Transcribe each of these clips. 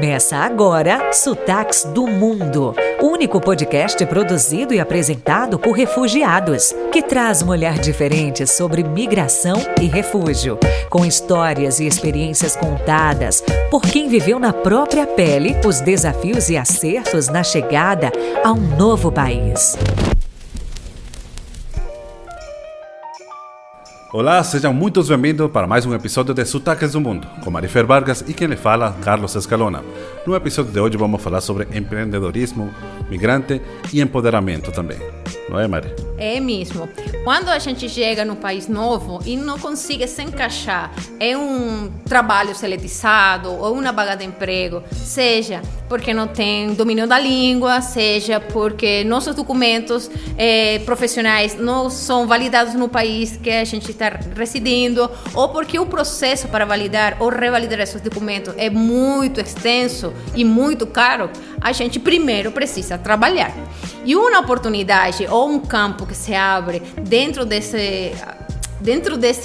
Começa agora Sotaques do Mundo, o único podcast produzido e apresentado por refugiados, que traz um olhar diferente sobre migração e refúgio, com histórias e experiências contadas por quem viveu na própria pele os desafios e acertos na chegada a um novo país. Olá, sejam muito bem-vindos para mais um episódio de Sotaques do Mundo, com Marifer Vargas e quem lhe fala, Carlos Escalona. No episódio de hoje vamos falar sobre empreendedorismo, migrante e empoderamento também. Não é, Mari? É mesmo. Quando a gente chega num país novo e não consegue se encaixar em um trabalho seletizado ou uma vaga de emprego, seja porque não tem domínio da língua, seja porque nossos documentos profissionais não são validados no país que a gente está residindo, ou porque o processo para validar ou revalidar esses documentos é muito extenso e muito caro, a gente primeiro precisa trabalhar. E uma oportunidade ou um campo que se abre dentro desse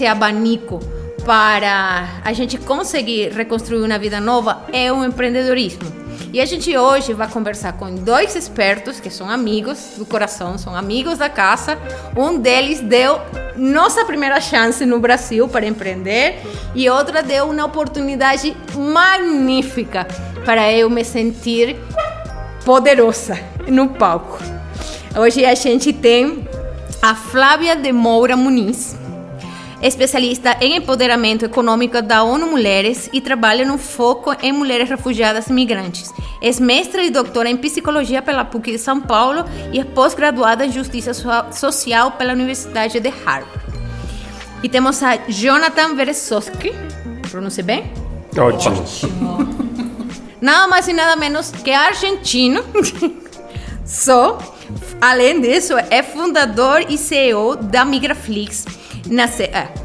abanico para a gente conseguir reconstruir uma vida nova é o empreendedorismo. E a gente hoje vai conversar com dois expertos que são amigos do coração, são amigos da casa. Um deles deu nossa primeira chance no Brasil para empreender e outra deu uma oportunidade magnífica para eu me sentir poderosa no palco. Hoje a gente tem a Flávia de Moura Muniz, especialista em empoderamento econômico da ONU Mulheres e trabalha no foco em mulheres refugiadas e migrantes. É mestra e doutora em psicologia pela PUC de São Paulo e é pós-graduada em justiça social pela Universidade de Harvard. E temos a Jonathan Veresowski, pronunciei bem? Ótimo. Nada mais e nada menos que argentino. Além disso, é fundador e CEO da Migraflix.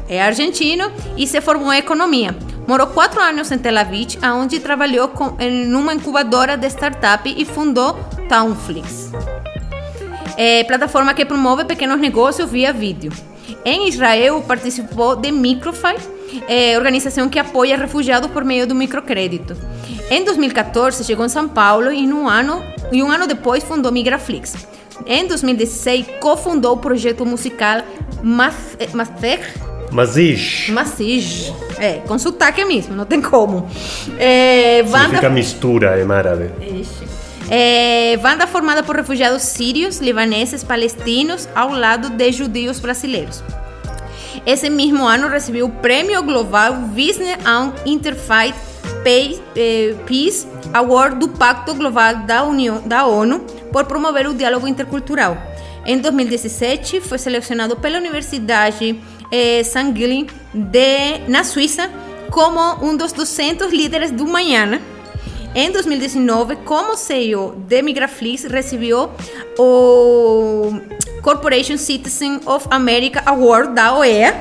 É argentino e se formou em economia. Morou 4 anos em Tel Aviv, onde trabalhou numa incubadora de startup e fundou Townflix, plataforma que promove pequenos negócios via vídeo. Em Israel, participou de Microfy, organização que apoia refugiados por meio do microcrédito. Em 2014, chegou em São Paulo e um ano depois fundou Migraflix. Em 2016, cofundou o projeto musical Masij. Com sotaque mesmo, não tem como. Significa mistura em árabe. Banda formada por refugiados sírios, libaneses, palestinos, ao lado de judeus brasileiros. Esse mesmo ano recebeu o Prêmio Global Business and Interfaith Peace Award do Pacto Global da ONU por promover o diálogo intercultural. Em 2017, foi selecionado pela Universidade St. Gallen na Suíça como um dos 200 líderes do Manhã. Em 2019, como CEO de Migraflix, recebeu o Corporation Citizen of America Award da OEA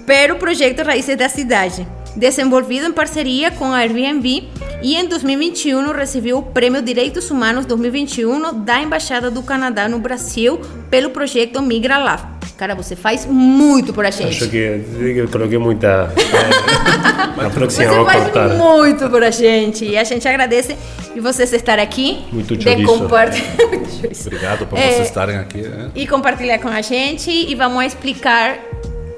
pelo projeto Raízes da Cidade, desenvolvido em parceria com a Airbnb, e em 2021 recebeu o Prêmio Direitos Humanos 2021 da Embaixada do Canadá no Brasil pelo projeto MigraLab. Cara, você faz muito por a gente. Acho que eu coloquei muita... Na próxima você vou faz cortar. Muito por a gente. E a gente agradece de vocês estarem aqui. Muito chouriço. Obrigado por vocês estarem aqui. E compartilhar com a gente. E vamos explicar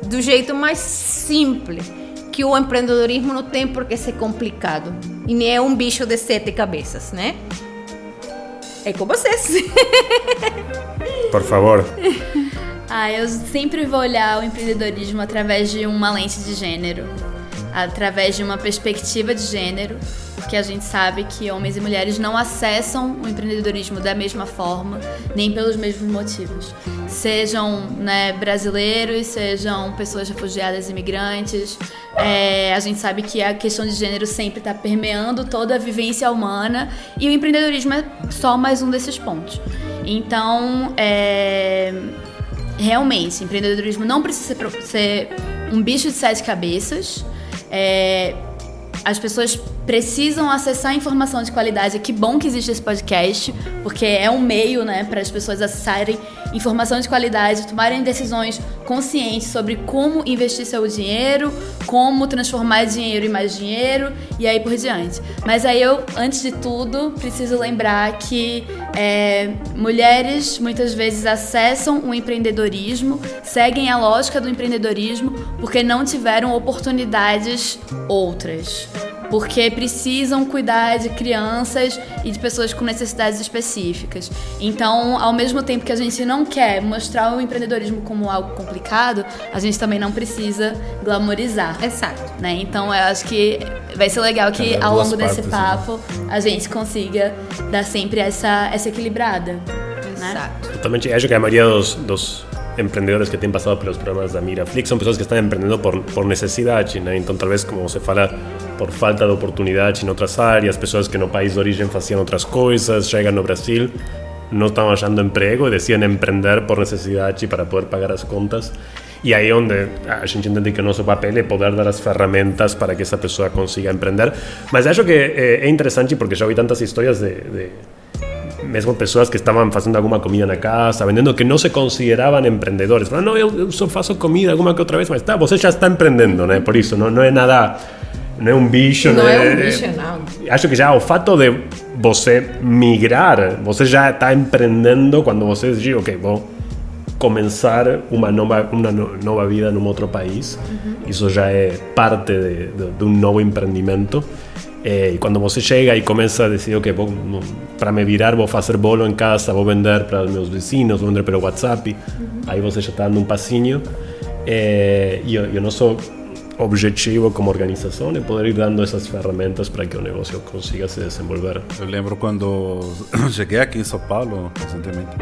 do jeito mais simples que o empreendedorismo não tem por que ser complicado. E nem é um bicho de 7 cabeças, né? É com vocês. Por favor. Eu sempre vou olhar o empreendedorismo através de uma lente de gênero, através de uma perspectiva de gênero, porque a gente sabe que homens e mulheres não acessam o empreendedorismo da mesma forma, nem pelos mesmos motivos. Sejam brasileiros, sejam pessoas refugiadas e imigrantes. A gente sabe que a questão de gênero sempre está permeando toda a vivência humana e o empreendedorismo é só mais um desses pontos. Então, realmente, empreendedorismo não precisa ser um bicho de 7 cabeças. As pessoas precisam acessar informação de qualidade. Que bom que existe esse podcast, porque é um meio, para as pessoas acessarem informação de qualidade, tomarem decisões conscientes sobre como investir seu dinheiro, como transformar dinheiro em mais dinheiro e aí por diante. Mas aí eu, antes de tudo, preciso lembrar que mulheres muitas vezes acessam o empreendedorismo, seguem a lógica do empreendedorismo porque não tiveram oportunidades outras. Porque precisam cuidar de crianças e de pessoas com necessidades específicas. Então, ao mesmo tempo que a gente não quer mostrar o empreendedorismo como algo complicado, a gente também não precisa glamorizar. Exato. Né? Então, eu acho que vai ser legal que ao longo desse papo a gente consiga dar sempre essa equilibrada. Né? Exato. Totalmente. Acho que a maioria dos empreendedores que têm passado pelos programas da Migraflix são pessoas que estão empreendendo por necessidade, né? Então, talvez, como você fala, por falta de oportunidade em outras áreas, pessoas que no país de origem faziam outras coisas, chegam no Brasil, não estão achando emprego e decidem empreender por necessidade para poder pagar as contas. E aí é onde a gente entende que o nosso papel é poder dar as ferramentas para que essa pessoa consiga empreender. Mas acho que é interessante porque já ouvi tantas histórias de mesmo pessoas que estavam fazendo alguma comida na casa, vendendo, que não se consideravam empreendedores. Falaram, não, eu só faço comida alguma que outra vez, mas tá, você já está empreendendo, né? Por isso, não é nada, não é um bicho. Não é um bicho, não. Acho que já o fato de você migrar, você já está empreendendo quando você diz, ok, vou começar uma nova vida num outro país. Isso já é parte de um novo empreendimento. E quando você chega e começa a decidir, ok, para me virar vou fazer bolo em casa, vou vender para os meus vizinhos, vou vender pelo WhatsApp, aí você já está dando um passinho. E o nosso objetivo como organização é poder ir dando essas ferramentas para que o negócio consiga se desenvolver. Eu lembro quando cheguei aqui em São Paulo recentemente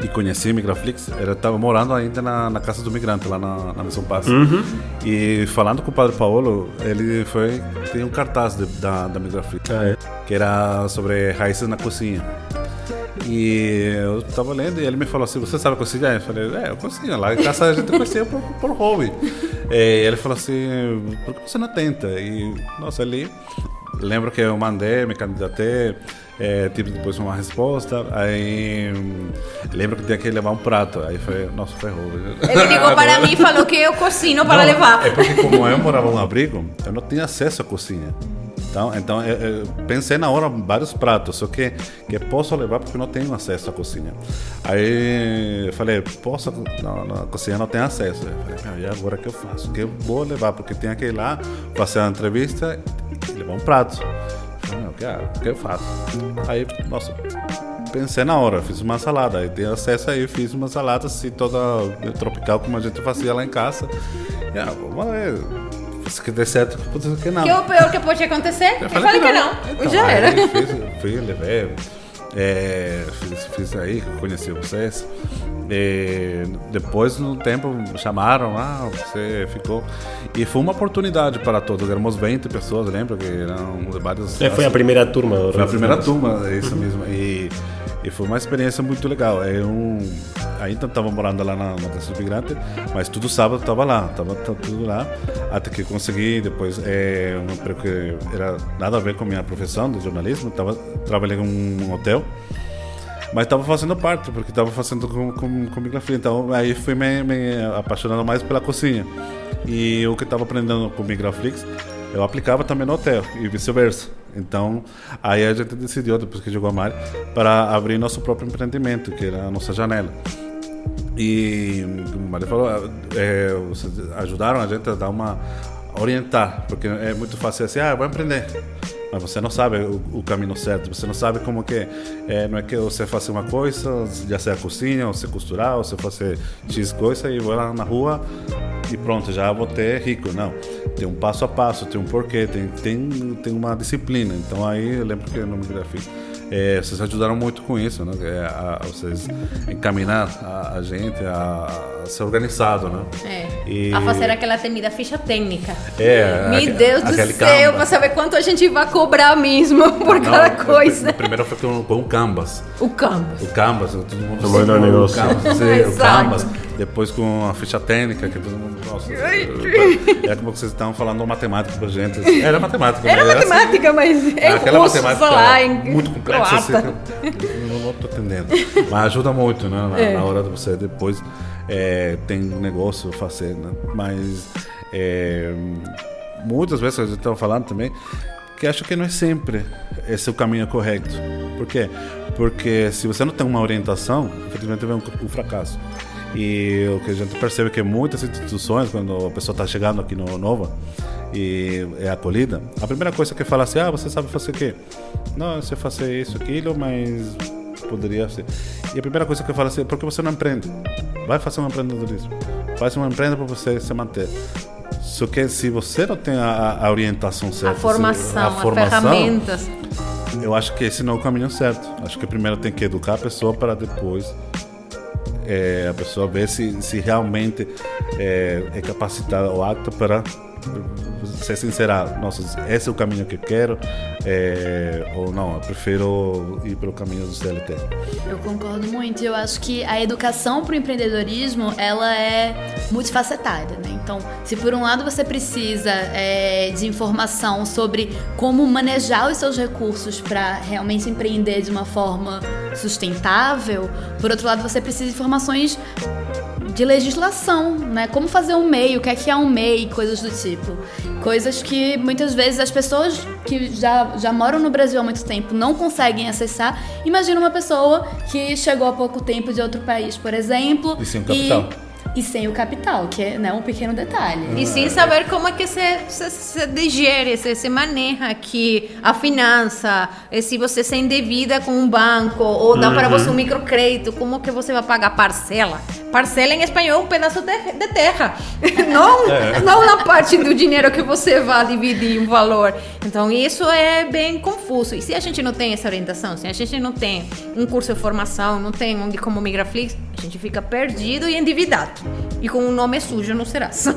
e conheci a Migraflix, eu estava morando ainda na Casa do Migrante, lá na Missão Paz. E falando com o Padre Paulo, ele tem um cartaz da Migraflix, que era sobre raízes na cozinha. E eu estava lendo e ele me falou assim, você sabe cozinhar? Eu falei, eu cozinho. Lá em casa a gente cozinha por hobby. E ele falou assim, por que você não tenta? E, nossa, ele... Lembro que eu mandei, me candidatei, tive depois uma resposta, aí lembro que tinha que levar um prato, aí falei, nossa, ferrou. Ele ligou para mim e falou que eu cozinho para levar. É porque como eu morava em um abrigo, eu não tinha acesso à cozinha. Então eu pensei na hora vários pratos, só que posso levar porque não tenho acesso à cozinha. Aí eu falei, posso? Não, na cozinha não tem acesso. Eu falei, e agora o que eu faço? O que eu vou levar? Porque tinha que ir lá, fazer uma entrevista e levar um prato. Eu falei, o que eu faço? Aí, nossa, pensei na hora, fiz uma salada. Aí tenho acesso aí, fiz uma salada assim, toda tropical, como a gente fazia lá em casa. E, vamos ver. Se que der certo, pode ser que não. Que é o pior que pode acontecer? Eu falei que não. Então, já era. Fui, levei, fiz aí, conheci vocês. Depois, no tempo, chamaram, você ficou. E foi uma oportunidade para todos. Éramos 20 pessoas, lembra? Que eram vários. Foi a primeira turma. Foi a primeira turma, é isso mesmo. E foi uma experiência muito legal. Ainda estava morando lá na Casa do Migrante, mas todo sábado estava lá, estava tudo lá, até que consegui depois um emprego que era nada a ver com a minha profissão de jornalismo. Trabalhei em um hotel, mas estava fazendo parte, porque estava fazendo com Migraflix. Então aí fui me apaixonando mais pela cozinha. E o que estava aprendendo com Migraflix, eu aplicava também no hotel e vice-versa. Então, aí a gente decidiu, depois que chegou a Mari, para abrir nosso próprio empreendimento, que era a nossa janela. E, como a Mari falou, vocês ajudaram a gente a dar orientar, porque é muito fácil assim, eu vou empreender. Mas você não sabe o caminho certo, você não sabe como que não é que você faça uma coisa, já seja a cozinha, ou você costurar, ou você fazer X coisa e vou lá na rua e pronto, já vou ter rico. Não, tem um passo a passo, tem um porquê, tem uma disciplina. Então aí eu lembro que no Migraflix vocês ajudaram muito com isso, né? Vocês encaminhar a gente a ser organizado, né? A fazer aquela temida ficha técnica. Meu Deus do céu, Canvas. para saber quanto a gente vai cobrar mesmo por cada coisa. Primeiro foi com o Canvas. O Canvas. O Canvas, todo mundo Não é negócio. O Canvas. Depois com a ficha técnica, que todo mundo. Nossa, é como vocês estavam falando matemática pra gente. Era matemática. Era matemática, mas é aquela russo, matemática lá em muito complexa. Assim, croata. não estou entendendo. Mas ajuda muito, né? Na hora de você depois tem um negócio a fazer, né? Mas muitas vezes a gente estava falando também, que acho que não é sempre esse o caminho correto. Por quê? Porque se você não tem uma orientação, infelizmente vem um fracasso. E o que a gente percebe é que muitas instituições, quando a pessoa está chegando aqui no Nova e é acolhida, a primeira coisa que fala assim, você sabe fazer o quê? Não, eu sei fazer isso, aquilo, mas poderia ser. E a primeira coisa que fala assim, por que você não empreende? Vai fazer um empreendedorismo. Faz uma empresa para você se manter. Só que se você não tem a orientação certa, a formação, as ferramentas, eu acho que esse não é o caminho certo. Acho que primeiro tem que educar a pessoa para depois a pessoa ver se realmente é capacitada ou apta para ser sincera. Nossa, esse é o caminho que eu quero, ou não, eu prefiro ir pelo caminho do CLT. Eu concordo muito. Eu acho que a educação para o empreendedorismo, ela é multifacetada, né? Então, se por um lado você precisa de informação sobre como manejar os seus recursos para realmente empreender de uma forma sustentável, por outro lado você precisa de informações de legislação, né? Como fazer um MEI, o que é um MEI, coisas do tipo. Coisas que muitas vezes as pessoas que já moram no Brasil há muito tempo não conseguem acessar. Imagina uma pessoa que chegou há pouco tempo de outro país, por exemplo. E sem o capital. E sem o capital, que é, né, um pequeno detalhe. E sem saber como é que se digere, se maneja aqui a finança, se você se endevida com um banco ou dá para você um microcrédito, como que você vai pagar parcela? Parcela em espanhol é um pedaço de terra, não na parte do dinheiro que você vai dividir um valor. Então isso é bem confuso. E se a gente não tem essa orientação, se a gente não tem um curso de formação, não tem onde como Migraflix, a gente fica perdido e endividado. E com um nome sujo no Serasa.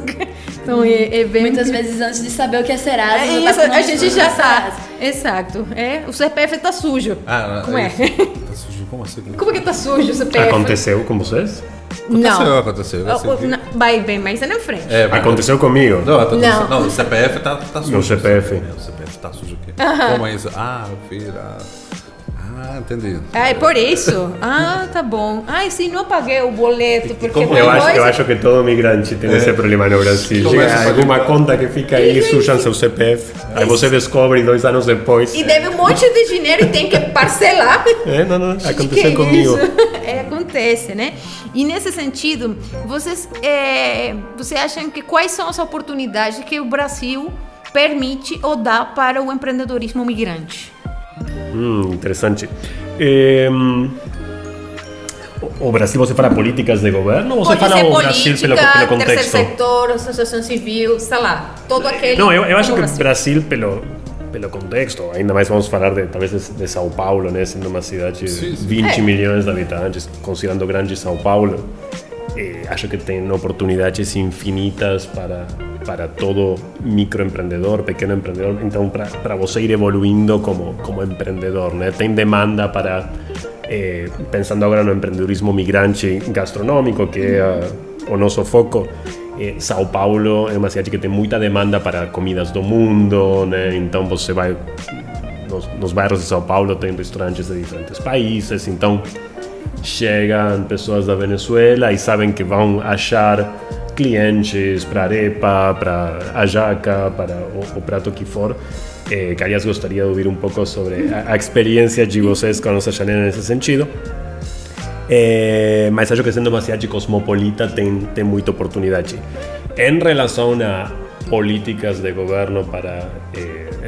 Então é bem... Muitas vezes antes de saber o que é Serasa, a gente já sabe. Exato. O CPF tá sujo. Como é? Tá sujo? Como assim? Como que tá sujo o CPF? Aconteceu com vocês? Aconteceu. Vai bem mais na frente. Aconteceu comigo. Não, o CPF tá sujo. Meu CPF. O CPF tá sujo aqui. Como é isso? Filha... entendi. É por isso? Tá bom. Sim, não paguei o boleto porque eu acho que todo migrante tem esse problema no Brasil. Chega alguma conta que fica aí, sujam seu CPF, aí você descobre 2 anos depois. E deve um monte de dinheiro e tem que parcelar. Não, aconteceu comigo. Acontece, né? E nesse sentido, vocês acham que quais são as oportunidades que o Brasil permite ou dá para o empreendedorismo migrante? Interessante. O Brasil, você fala políticas de governo ou você fala o Brasil pelo contexto? Terceiro setor, associação civil, sei lá, todo aquele... Não, eu acho que o Brasil pelo contexto, ainda mais vamos falar talvez de São Paulo, né, sendo uma cidade de 20 milhões de habitantes, considerando grande São Paulo, acho que tem oportunidades infinitas para todo microempreendedor, pequeno empreendedor, então para você ir evoluindo como empreendedor, né? Tem demanda para, pensando agora no empreendedorismo migrante gastronômico, que é o nosso foco. São Paulo é uma cidade que tem muita demanda para comidas do mundo, né? Então você vai nos bairros de São Paulo, tem restaurantes de diferentes países, então chegam pessoas da Venezuela e sabem que vão achar clientes para arepa, para hallaca, para o prato que for. Que aliás gostaria de ouvir um pouco sobre a experiência de vocês com a nossa Chanel nesse sentido. Mas acho que sendo uma cidade cosmopolita tem muita oportunidade. Em relação a políticas de governo para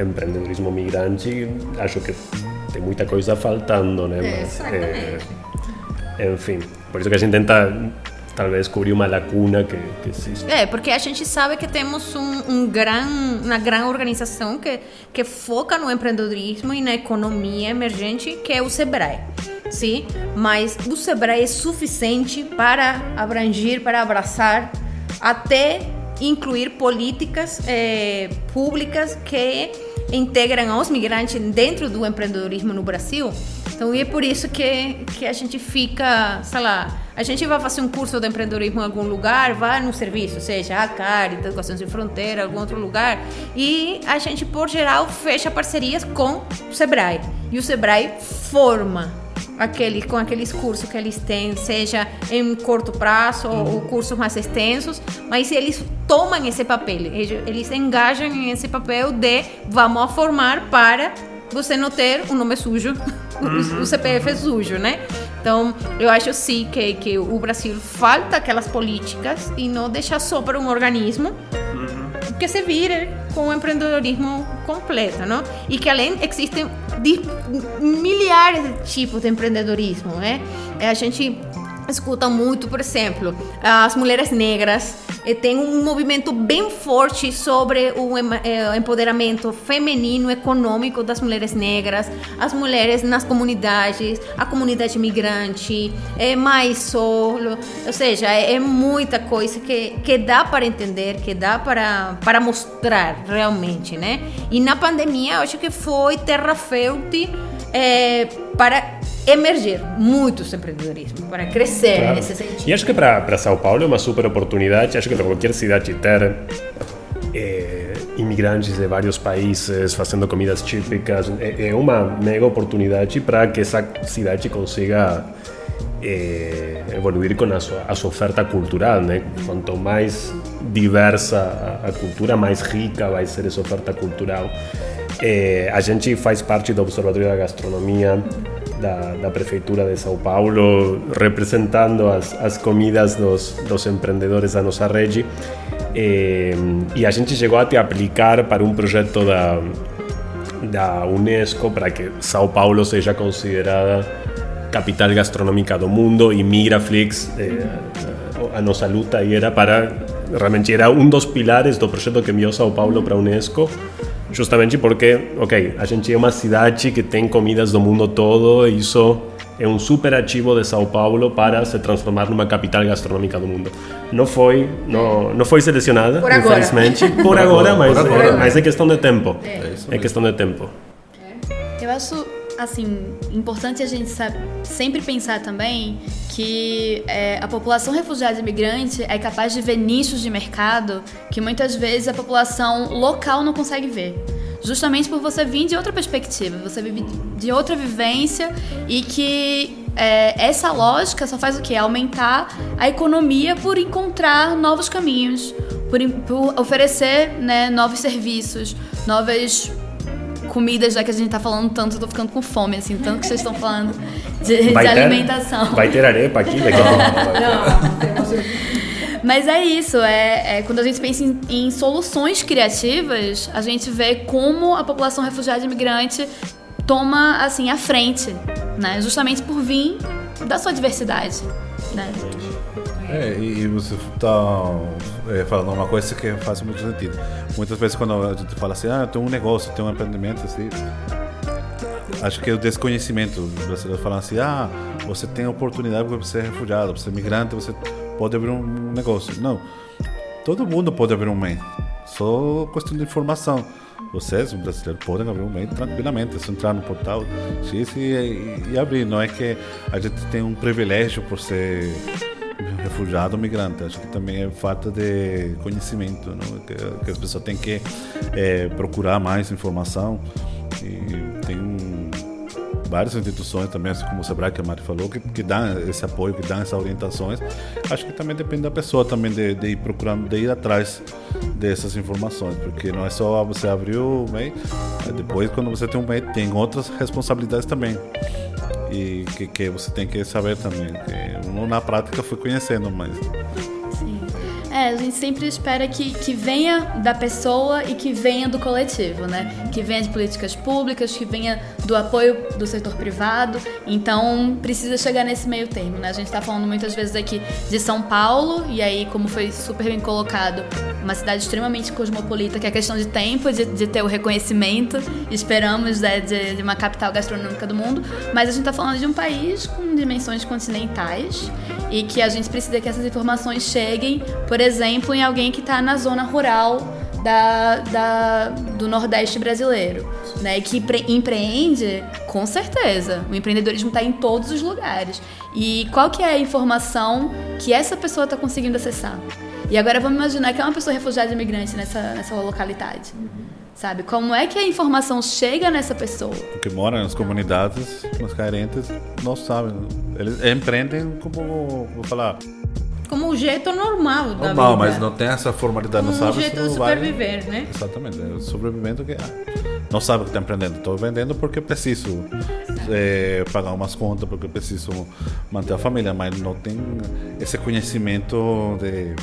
empreendedorismo migrante, acho que tem muita coisa faltando, né? Mas, enfim, por isso que a gente tenta talvez cobrir uma lacuna que existe. Porque a gente sabe que temos uma grande organização que foca no empreendedorismo e na economia emergente, que é o Sebrae. Sim, mas o Sebrae é suficiente para abranger, para abraçar, até incluir políticas públicas que integram os migrantes dentro do empreendedorismo no Brasil. Então, é por isso que a gente fica, sei lá, a gente vai fazer um curso de empreendedorismo em algum lugar, vai no serviço, seja a Caritas, Educação Sem Fronteira, algum outro lugar, e a gente, por geral, fecha parcerias com o Sebrae. E o Sebrae forma com aqueles cursos que eles têm, seja em curto prazo ou cursos mais extensos, mas eles tomam esse papel, eles engajam nesse papel de vamos formar para você não ter um nome sujo, o CPF sujo, né? Então, eu acho sim que o Brasil falta aquelas políticas e não deixar só para um organismo que se vire com o empreendedorismo completo, não? E que além existem milhares de tipos de empreendedorismo, né? A gente escuta muito, por exemplo, as mulheres negras têm um movimento bem forte sobre o empoderamento feminino econômico das mulheres negras, as mulheres nas comunidades, a comunidade imigrante, mais solo, ou seja, é muita coisa que dá para entender, que dá para mostrar realmente, né? E na pandemia eu acho que foi terra fértil para emergir muitos empreendedorismos, para crescer nesse sentido. E acho que para São Paulo é uma super oportunidade, acho que para qualquer cidade ter imigrantes de vários países fazendo comidas típicas é uma mega oportunidade para que essa cidade consiga evoluir com a sua oferta cultural, né? Quanto mais diversa a cultura, mais rica vai ser essa oferta cultural. A gente faz parte do Observatório da Gastronomia da Prefeitura de São Paulo, representando as comidas dos empreendedores da nossa rede, e a gente chegou até a aplicar para um projeto da Unesco para que São Paulo seja considerada capital gastronômica do mundo, e Migraflix, a nossa luta realmente era um dos pilares do projeto que enviou São Paulo para a Unesco, justamente porque, a gente é uma cidade que tem comidas do mundo todo, e isso é um super ativo de São Paulo para se transformar numa capital gastronômica do mundo. Não foi selecionada, por agora. Infelizmente, por agora, mas é questão de tempo. É questão de tempo. Eu acho, assim, importante a gente sempre pensar também que a população refugiada e imigrante é capaz de ver nichos de mercado que muitas vezes a população local não consegue ver. Justamente por você vir de outra perspectiva, você vive de outra vivência, e que essa lógica só faz o quê? Aumentar a economia por encontrar novos caminhos, por oferecer, né, novos serviços, novas comidas, já que a gente tá falando tanto, eu tô ficando com fome, assim, tanto que vocês estão falando de alimentação. Vai ter arepa aqui daqui a pouco. Mas é isso, quando a gente pensa em soluções criativas, a gente vê como a população refugiada e imigrante toma, assim, a frente, né? Justamente por vir da sua diversidade, né? E você está falando uma coisa que faz muito sentido. Muitas vezes quando a gente fala assim, tem um negócio, tem um empreendimento, assim, acho que é o desconhecimento. Os brasileiros falam assim, você tem oportunidade porque você é refugiado, você é migrante, você pode abrir um negócio. Não, todo mundo pode abrir um MEI, só questão de informação. Vocês, um brasileiro, podem abrir um MEI tranquilamente, é só entrar no portal X e abrir. Não é que a gente tem um privilégio por ser refugiado ou migrante, acho que também é falta de conhecimento, não? Que as pessoas têm que procurar mais informação, e tem várias instituições também, assim como o Sebrae, que a Mari falou, que dão esse apoio, que dão essas orientações. Acho que também depende da pessoa também de ir procurando, de ir atrás dessas informações, porque não é só você abrir o MEI, depois quando você tem um MEI tem outras responsabilidades também, e que você tem que saber também, que uno na prática foi conhecendo, mas... Sim. A gente sempre espera que venha da pessoa e que venha do coletivo, né? Que venha de políticas públicas, que venha do apoio do setor privado. Então, precisa chegar nesse meio termo, né? A gente está falando muitas vezes aqui de São Paulo, e aí, como foi super bem colocado, uma cidade extremamente cosmopolita, que é questão de tempo, de ter o reconhecimento, esperamos, né, de uma capital gastronômica do mundo, mas a gente está falando de um país com dimensões continentais, e que a gente precisa que essas informações cheguem, por exemplo, em alguém que está na zona rural do Nordeste brasileiro, né? E que empreende, com certeza. O empreendedorismo está em todos os lugares. E qual que é a informação que essa pessoa está conseguindo acessar? E agora vamos imaginar que é uma pessoa refugiada e imigrante nessa localidade. Sabe? Como é que a informação chega nessa pessoa? Porque moram nas comunidades, nas carentes, não sabem. Eles empreendem como, vou falar, Como o jeito normal da normal, vida. mas não tem essa formalidade, não sabe Um jeito de se vai... sobreviver, né? Exatamente, é o sobrevivente que não sabe o que está empreendendo. Estou vendendo porque preciso pagar umas contas, porque preciso manter a família, mas não tem esse conhecimento de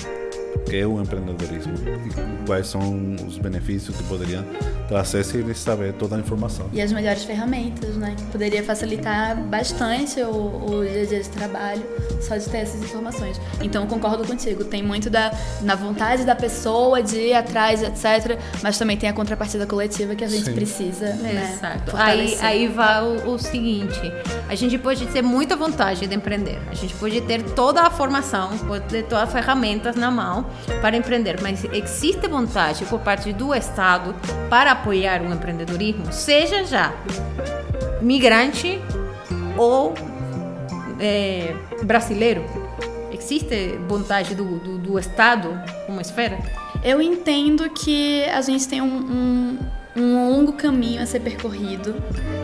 que é o empreendedorismo e quais são os benefícios que poderiam trazer se eles saber toda a informação. E as melhores ferramentas, né? Que poderia facilitar bastante o dia a dia de trabalho só de ter essas informações. Então, eu concordo contigo. Tem muito na vontade da pessoa de ir atrás, etc. Mas também tem a contrapartida coletiva que a gente precisa, né? Exato. fortalecer. Aí vai o seguinte: a gente pode ter muita vontade de empreender, a gente pode ter toda a formação, pode ter todas as ferramentas na mão para empreender, mas existe vontade por parte do Estado para apoiar o empreendedorismo, seja já migrante ou brasileiro? Existe vontade do Estado como esfera? Eu entendo que a gente tem um longo caminho a ser percorrido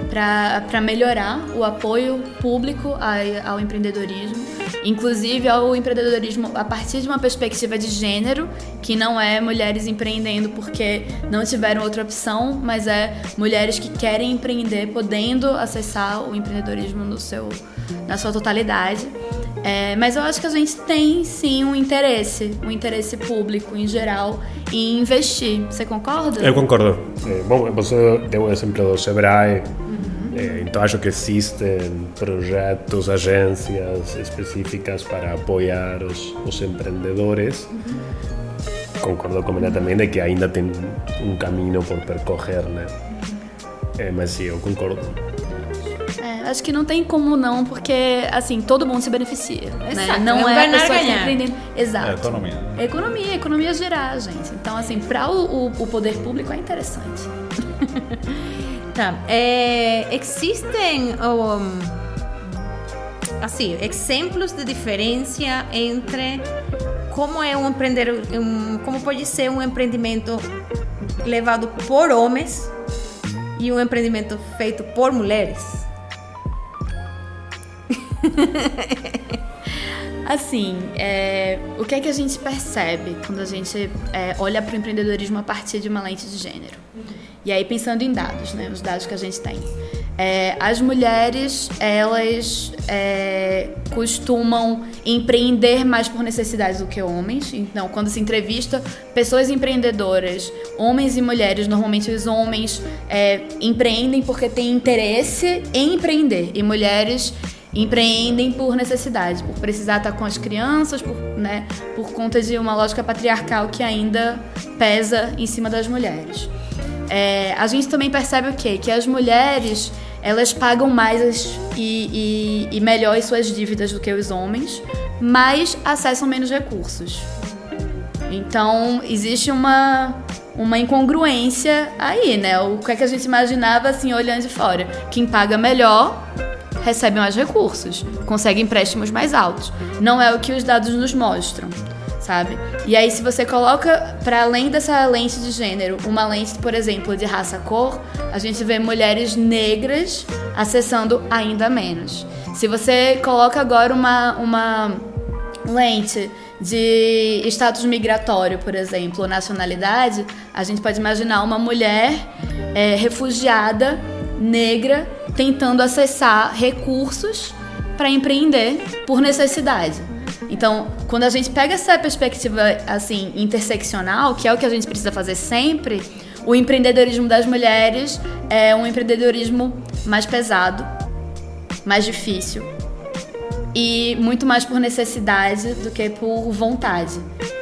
para melhorar o apoio público ao empreendedorismo, inclusive ao empreendedorismo a partir de uma perspectiva de gênero, que não é mulheres empreendendo porque não tiveram outra opção, mas é mulheres que querem empreender, podendo acessar o empreendedorismo na sua totalidade. Mas eu acho que a gente tem sim um interesse público em geral em investir. Você concorda? Eu concordo. Bom, você deu o exemplo do Sebrae. Então acho que existem projetos, agências específicas para apoiar os empreendedores. Concordo com ela também de que ainda tem um caminho por percorrer, né? Mas sim, eu concordo. Acho que não tem como não, porque assim, todo mundo se beneficia. Exato, Né? Não é um é a pessoa que está ganhar-ganhar. empreendendo. Exato. Economia. Gerar, gente. Então, assim, para o poder público é interessante. Tá. Existem assim, exemplos de diferença entre como é como pode ser um empreendimento levado por homens e um empreendimento feito por mulheres? Assim, o que é que a gente percebe quando a gente olha para o empreendedorismo a partir de uma lente de gênero? E aí, pensando em dados, né? Os dados que a gente tem. As mulheres, elas costumam empreender mais por necessidade do que homens. Então, quando se entrevista pessoas empreendedoras, homens e mulheres, normalmente os homens empreendem porque têm interesse em empreender. E mulheres empreendem por necessidade, por precisar estar com as crianças, por conta de uma lógica patriarcal que ainda pesa em cima das mulheres. A gente também percebe o quê? Que as mulheres, elas pagam mais e melhor as suas dívidas do que os homens, mas acessam menos recursos. Então, existe uma incongruência aí, né? O que é que a gente imaginava, assim, olhando de fora? Quem paga melhor recebe mais recursos, consegue empréstimos mais altos. Não é o que os dados nos mostram, sabe? E aí, se você coloca, para além dessa lente de gênero, uma lente, por exemplo, de raça-cor, a gente vê mulheres negras acessando ainda menos. Se você coloca agora uma lente de status migratório, por exemplo, ou nacionalidade, a gente pode imaginar uma mulher refugiada, negra, tentando acessar recursos para empreender por necessidade. Então, quando a gente pega essa perspectiva assim interseccional, que é o que a gente precisa fazer sempre, o empreendedorismo das mulheres é um empreendedorismo mais pesado, mais difícil e muito mais por necessidade do que por vontade.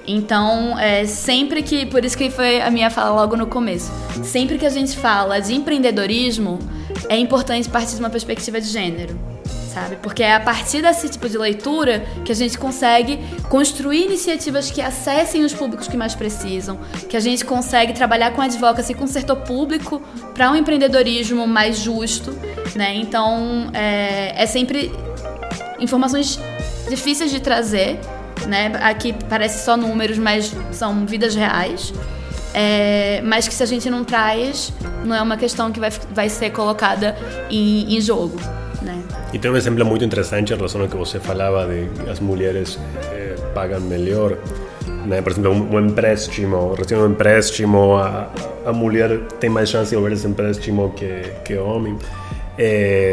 Então, sempre que... Por isso que foi a minha fala logo no começo. Sempre que a gente fala de empreendedorismo, é importante partir de uma perspectiva de gênero, sabe? Porque é a partir desse tipo de leitura que a gente consegue construir iniciativas que acessem os públicos que mais precisam, que a gente consegue trabalhar com advocacy, com o setor público para um empreendedorismo mais justo, né? Então, é sempre informações difíceis de trazer, né? Aqui parece só números, mas são vidas reais. Mas que se a gente não traz, não é uma questão que vai ser colocada em jogo, né? E tem um exemplo muito interessante em relação ao que você falava de que as mulheres pagam melhor, né? Por exemplo, um empréstimo, receber um empréstimo, a mulher tem mais chance de devolver esse empréstimo que o homem.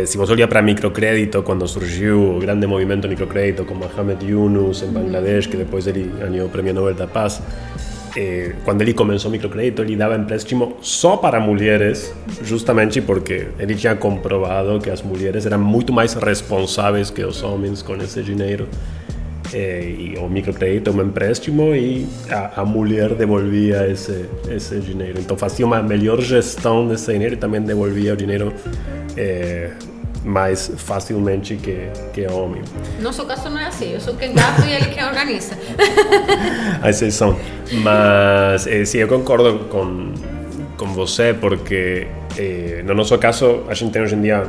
Si vos olhar para microcrédito, quando surgiu o grande movimento de microcrédito como Mohamed Yunus em Bangladesh, que depois ele ganhou o Prêmio Nobel da Paz, quando ele começou o microcrédito, ele dava empréstimo só para mulheres, justamente porque ele tinha comprovado que as mulheres eram muito mais responsáveis que os homens com esse dinheiro. E o microcrédito é um empréstimo e a mulher devolvia esse dinheiro. Então fazia uma melhor gestão desse dinheiro e também devolvia o dinheiro mais facilmente que o homem. Nosso caso não é assim, eu sou quem gasta e ele quem organiza. A exceção. Mas sim, eu concordo com você, porque no nosso caso a gente tem hoje em dia,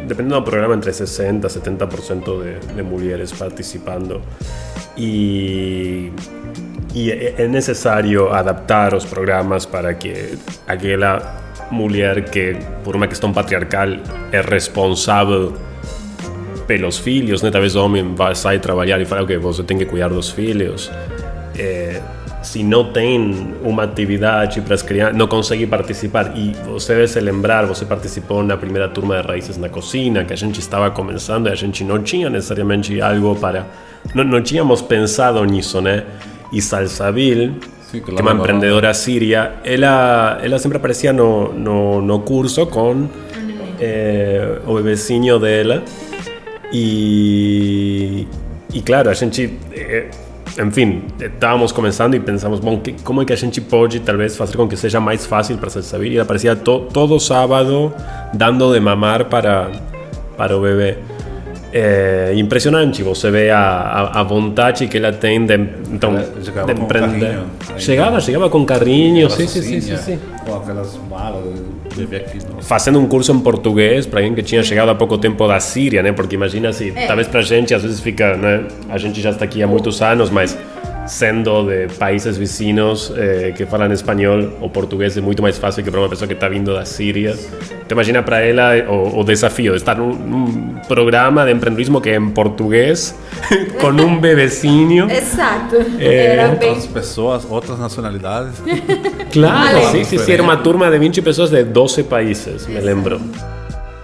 dependendo do programa, entre 60% a 70% de mulheres participando. E é necessário adaptar os programas para que aquela mulher que, por uma questão patriarcal, é responsável pelos filhos, né? Talvez o homem sai trabalhar e fala que você tem que cuidar dos filhos. Se não tem uma atividade para as crianças, não consegue participar. E você deve se lembrar, você participou na primeira turma de Raízes na Cocina, que a gente estava começando e a gente não tinha necessariamente algo para... Não tínhamos pensado nisso, né? E Salsabil, sí, claro, que é uma empreendedora síria, ela sempre aparecia no curso com o bebezinho dela. E claro, a gente... enfim, estávamos começando e pensamos, bom, como é que a gente pode talvez fazer com que seja mais fácil para Salsabil? E ela aparecia todo sábado dando de mamar para o bebê. É impressionante, você vê a vontade que ela tem de empreender. Chegava com carrinho, sim. Com aquelas malas de bebê aqui. Fazendo um curso em português para alguém que tinha chegado há pouco tempo da Síria, né? Porque imagina se, talvez para a gente, às vezes fica, né? A gente já está aqui há muitos anos, mas sendo de países vizinhos que falam espanhol, o português é muito mais fácil que para uma pessoa que está vindo da Síria. Então imagina para ela o desafio de estar num programa de empreendedorismo que é em português, com um bebezinho. Exato. Era bem... Outras pessoas, outras nacionalidades. Claro, sim. Era uma turma de 20 pessoas de 12 países, me lembro.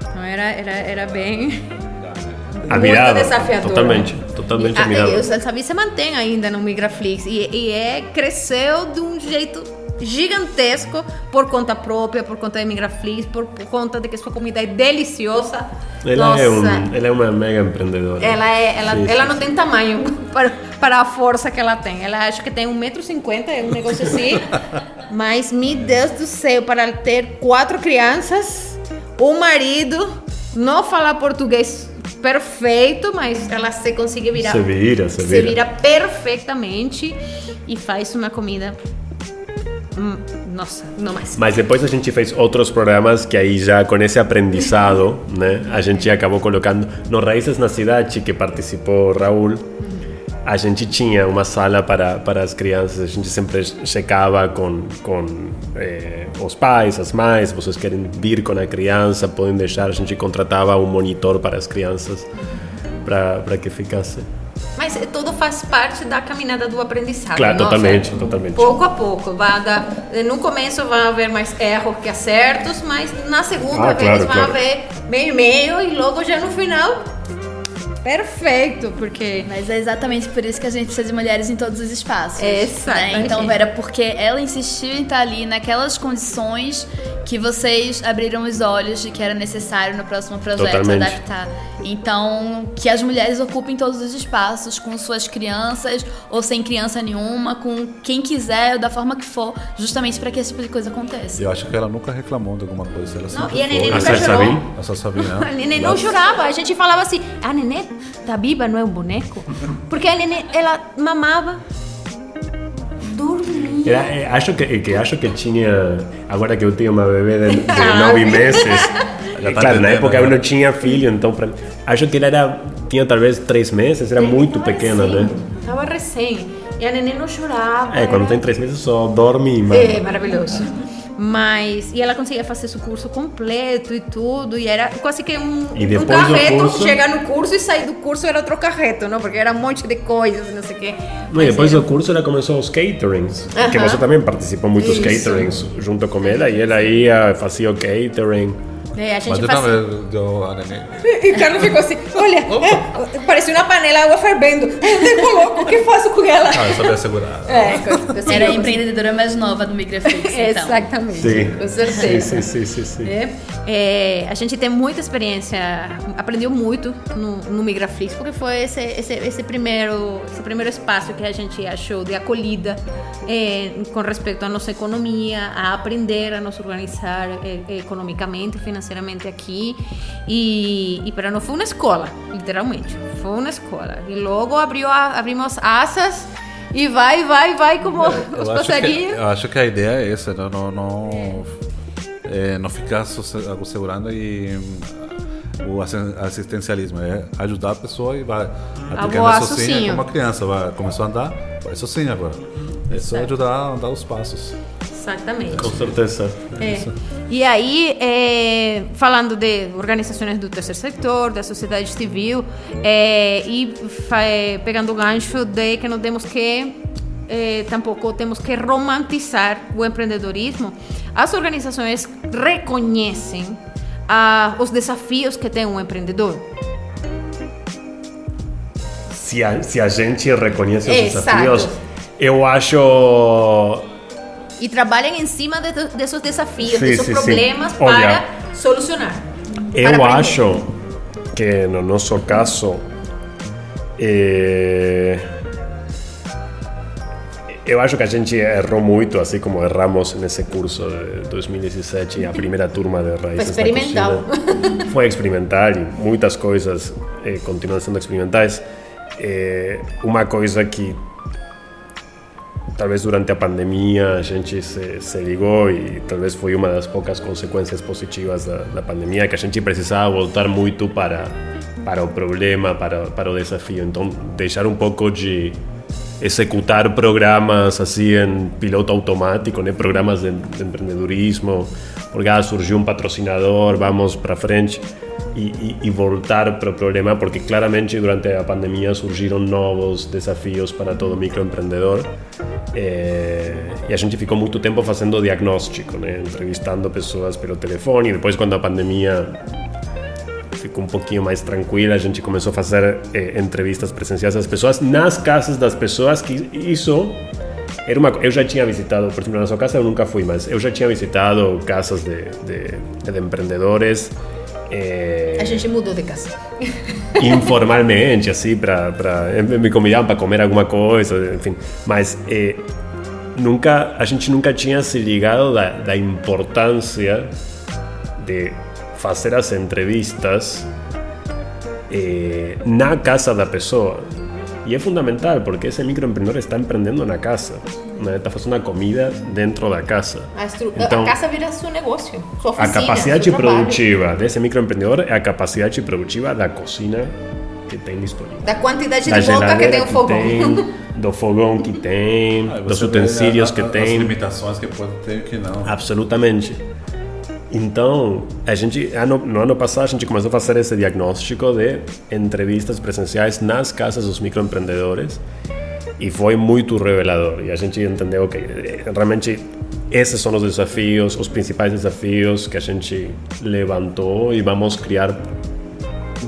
Então era bem... Admirado, muito desafiador. Totalmente admirado. O Salsabil se mantém ainda no Migraflix e cresceu de um jeito gigantesco por conta própria, por conta de Migraflix, por conta de que sua comida é deliciosa. Ela é uma mega empreendedora. Ela não tem tamanho para a força que ela tem. Ela acha que tem 1,50 m, é um negócio assim. Mas, meu Deus do céu, para ter 4 crianças, um marido, não falar português perfeito, mas ela se consegue virar. Se vira perfeitamente e faz uma comida. Nossa, não mais. Mas depois a gente fez outros programas que aí já com esse aprendizado, né, a gente acabou colocando no Raízes na Cidade, que participou Raul. A gente tinha uma sala para as crianças, a gente sempre checava com os pais, as mães, vocês querem vir com a criança, podem deixar, a gente contratava um monitor para as crianças, para que ficasse. Mas tudo faz parte da caminhada do aprendizado. Claro, totalmente. Pouco a pouco. No começo vai haver mais erros que acertos, mas na segunda vez vai haver meio e logo já no final... Perfeito, porque... Mas é exatamente por isso que a gente precisa de mulheres em todos os espaços. Exatamente. Né? Então, Vera, porque ela insistiu em estar ali naquelas condições que vocês abriram os olhos de que era necessário no próximo projeto adaptar. Então, que as mulheres ocupem todos os espaços, com suas crianças, ou sem criança nenhuma, com quem quiser, da forma que for, justamente para que esse tipo de coisa aconteça. Eu acho que ela nunca reclamou de alguma coisa. Ela não, e a Nenê nunca chorou. A Salsabil, né? A Nenê não chorava. A gente falava assim, a Nenê tá viva, não é um boneco? Porque a Nenê, ela mamava, dormia. Acho que tinha, agora que eu tenho uma bebê de 9 meses, Claro, na época eu não tinha filho, então acho que ela tinha talvez 3 meses, era muito pequena, né? Estava recém. E a neném não chorava. Quando tem 3 meses só dorme e É maravilhoso. Mas, e ela conseguia fazer seu curso completo e tudo, e era quase que um carreto, chegar no curso e sair do curso era outro carreto, não? Porque era um monte de coisas, não sei o quê. E depois do curso ela começou os caterings, que você também participou muito dos caterings junto com ela, e ela ia, fazia o catering. A gente Mas eu fazia... também deu a neném. E o Carlos ficou assim, olha, parecia uma panela, água fervendo. Onde eu coloco? O que faço com ela? Eu sabia segurar. Era a empreendedora mais nova do Migraflix, então. Exatamente, Sim. com certeza. Sim. A gente tem muita experiência, aprendeu muito no Migraflix, porque foi esse primeiro espaço que a gente achou de acolhida com respeito à nossa economia, a aprender a nos organizar economicamente, financeiramente aqui, e para nós foi uma escola, literalmente, foi uma escola. E logo abrimos asas e vai como os passarinhos. Eu acho que a ideia é essa, não ficar segurando o assistencialismo, é ajudar a pessoa e vai aprender sozinha, como a criança começou a andar, vai sozinha agora. É só ajudar a dar os passos. Exatamente. Com certeza. E aí, falando de organizações do terceiro setor, da sociedade civil, pegando o gancho de que não temos que tampouco temos que romantizar o empreendedorismo, as organizações reconhecem os desafios que tem um empreendedor. Se a gente reconhece os desafios, eu acho... E trabalham em cima desses desafios, desses problemas para solucionar. Eu acho que no nosso caso, eu acho que a gente errou muito, assim como erramos nesse curso de 2017, a primeira turma de Raízes Foi experimental. Foi experimental e muitas coisas continuam sendo experimentais. Uma coisa que talvez durante a pandemia a gente se ligou, e talvez foi uma das poucas consequências positivas da pandemia, que a gente precisava voltar muito para o problema, para o desafio. Então, deixar um pouco de executar programas assim em piloto automático, né? Programas de empreendedorismo, porque surgiu um patrocinador, vamos para frente, e voltar para o problema, porque claramente durante a pandemia surgiram novos desafios para todo microempreendedor, e a gente ficou muito tempo fazendo diagnóstico, né? Entrevistando pessoas pelo telefone, e depois, quando a pandemia ficou um pouquinho mais tranquila, a gente começou a fazer entrevistas presenciais às pessoas nas casas das pessoas, que isso era eu já tinha visitado, por exemplo, na sua casa eu nunca fui, mas eu já tinha visitado casas de empreendedores. A gente mudou de casa. Informalmente, assim, me convidavam para comer alguma coisa, enfim, mas a gente nunca tinha se ligado da importância de fazer as entrevistas na casa da pessoa. E é fundamental, porque esse microempreendedor está empreendendo na casa, né? Está fazendo a comida dentro da casa. Então, a casa vira seu negócio, sua oficina, a capacidade produtiva desse microempreendedor é a capacidade produtiva da cozinha que tem disponível. Da quantidade de boca que tem o fogão. Do fogão que tem, dos utensílios que tem. As limitações que pode ter e que não. Absolutamente. Então, a gente, no ano passado, a gente começou a fazer esse diagnóstico de entrevistas presenciais nas casas dos microempreendedores, e foi muito revelador. E a gente entendeu que realmente esses são os desafios, os principais desafios que a gente levantou, e vamos criar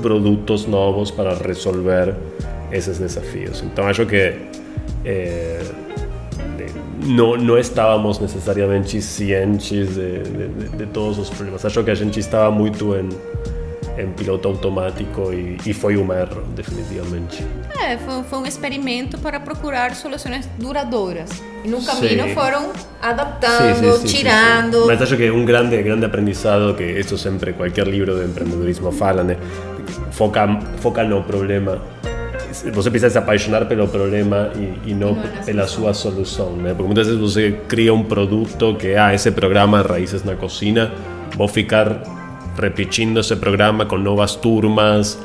produtos novos para resolver esses desafios. Então, acho que não estávamos necessariamente cientes de todos os problemas. Acho que a gente estava muito em piloto automático, e foi um erro, definitivamente. Foi um experimento para procurar soluções duradouras. E no caminho foram adaptando, tirando. Sim. Mas acho que um grande aprendizado, que isso sempre qualquer livro de empreendedorismo fala, né? Foca no problema. Você precisa se apaixonar pelo problema e não pela sua solução, né? Porque muitas vezes você cria um produto que esse programa Raízes na Cozinha, vou ficar repetindo esse programa com novas turmas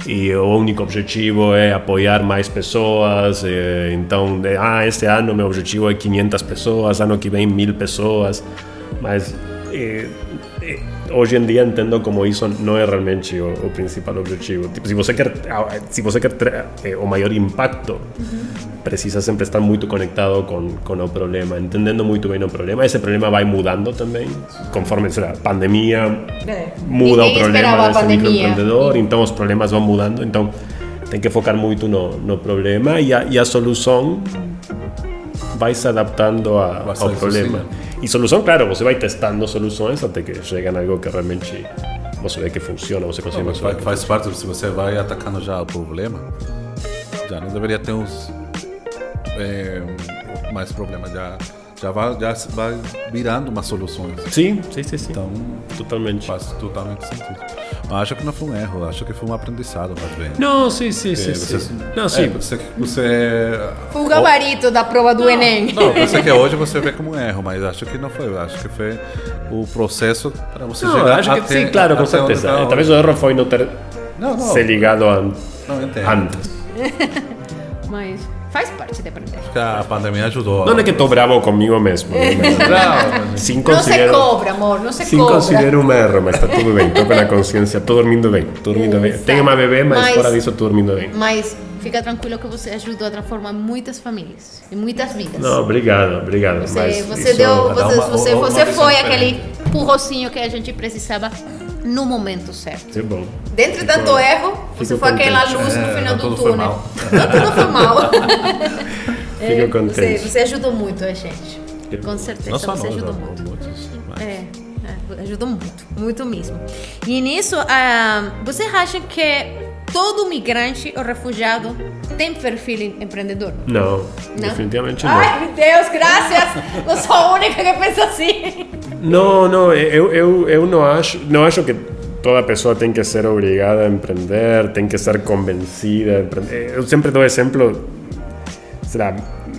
e o único objetivo é apoiar mais pessoas. Então, este ano meu objetivo é 500 pessoas, ano que vem 1000 pessoas, mas hoje em dia entendo como isso não é realmente o principal objetivo. Tipo, se você quer ter o maior impacto, precisa sempre estar muito conectado com o problema, entendendo muito bem o problema. Esse problema vai mudando também, conforme a pandemia muda o problema desse microempreendedor, então os problemas vão mudando, então tem que focar muito no problema e a solução vai se adaptando ao problema. E solução, claro, você vai testando soluções até que chega em algo que realmente você vê que funciona, você consegue resolver. Faz parte, se você vai atacando já o problema, já não deveria ter mais problemas, já vai virando umas soluções. Sim. Então, totalmente. Faz totalmente sentido. Mas acho que não foi um erro, acho que foi um aprendizado, mais bem. Não, sim. Não, sim. Você Foi o gabarito da prova do Enem. Não, eu sei que hoje você vê como um erro, mas acho que não foi. Acho que foi o processo para você chegar acho que sim, claro, com certeza. Talvez o erro foi não ter se ligado antes. Mas faz parte de aprender. Acho que a pandemia ajudou. Não é que estou bravo comigo mesmo. Sim, Não se cobra, amor, não se sim, cobra. considero um erro, mas está tudo bem. Estou com a consciência, estou dormindo bem. Tenho uma bebê, mas fora disso estou dormindo bem. Mas fica tranquilo que você ajudou a transformar muitas famílias e muitas vidas. Não, obrigado. Você foi aquele empurrocinho que a gente precisava no momento certo. Que bom. Dentro de tanto erro, você foi aquela luz no final do túnel. Não tudo foi mal. Fico contente. Você ajudou muito a gente. Com certeza, Não só você nós, ajudou muito. muitos, mas... Ajudou muito mesmo. E nisso, você acha que todo migrante ou refugiado tem perfil empreendedor? Não, definitivamente não. Ai, meu Deus, graças! Não sou a única que pensa assim. Não, eu não acho que toda pessoa tem que ser obrigada a empreender, tem que ser convencida a empreender. Eu sempre dou exemplo,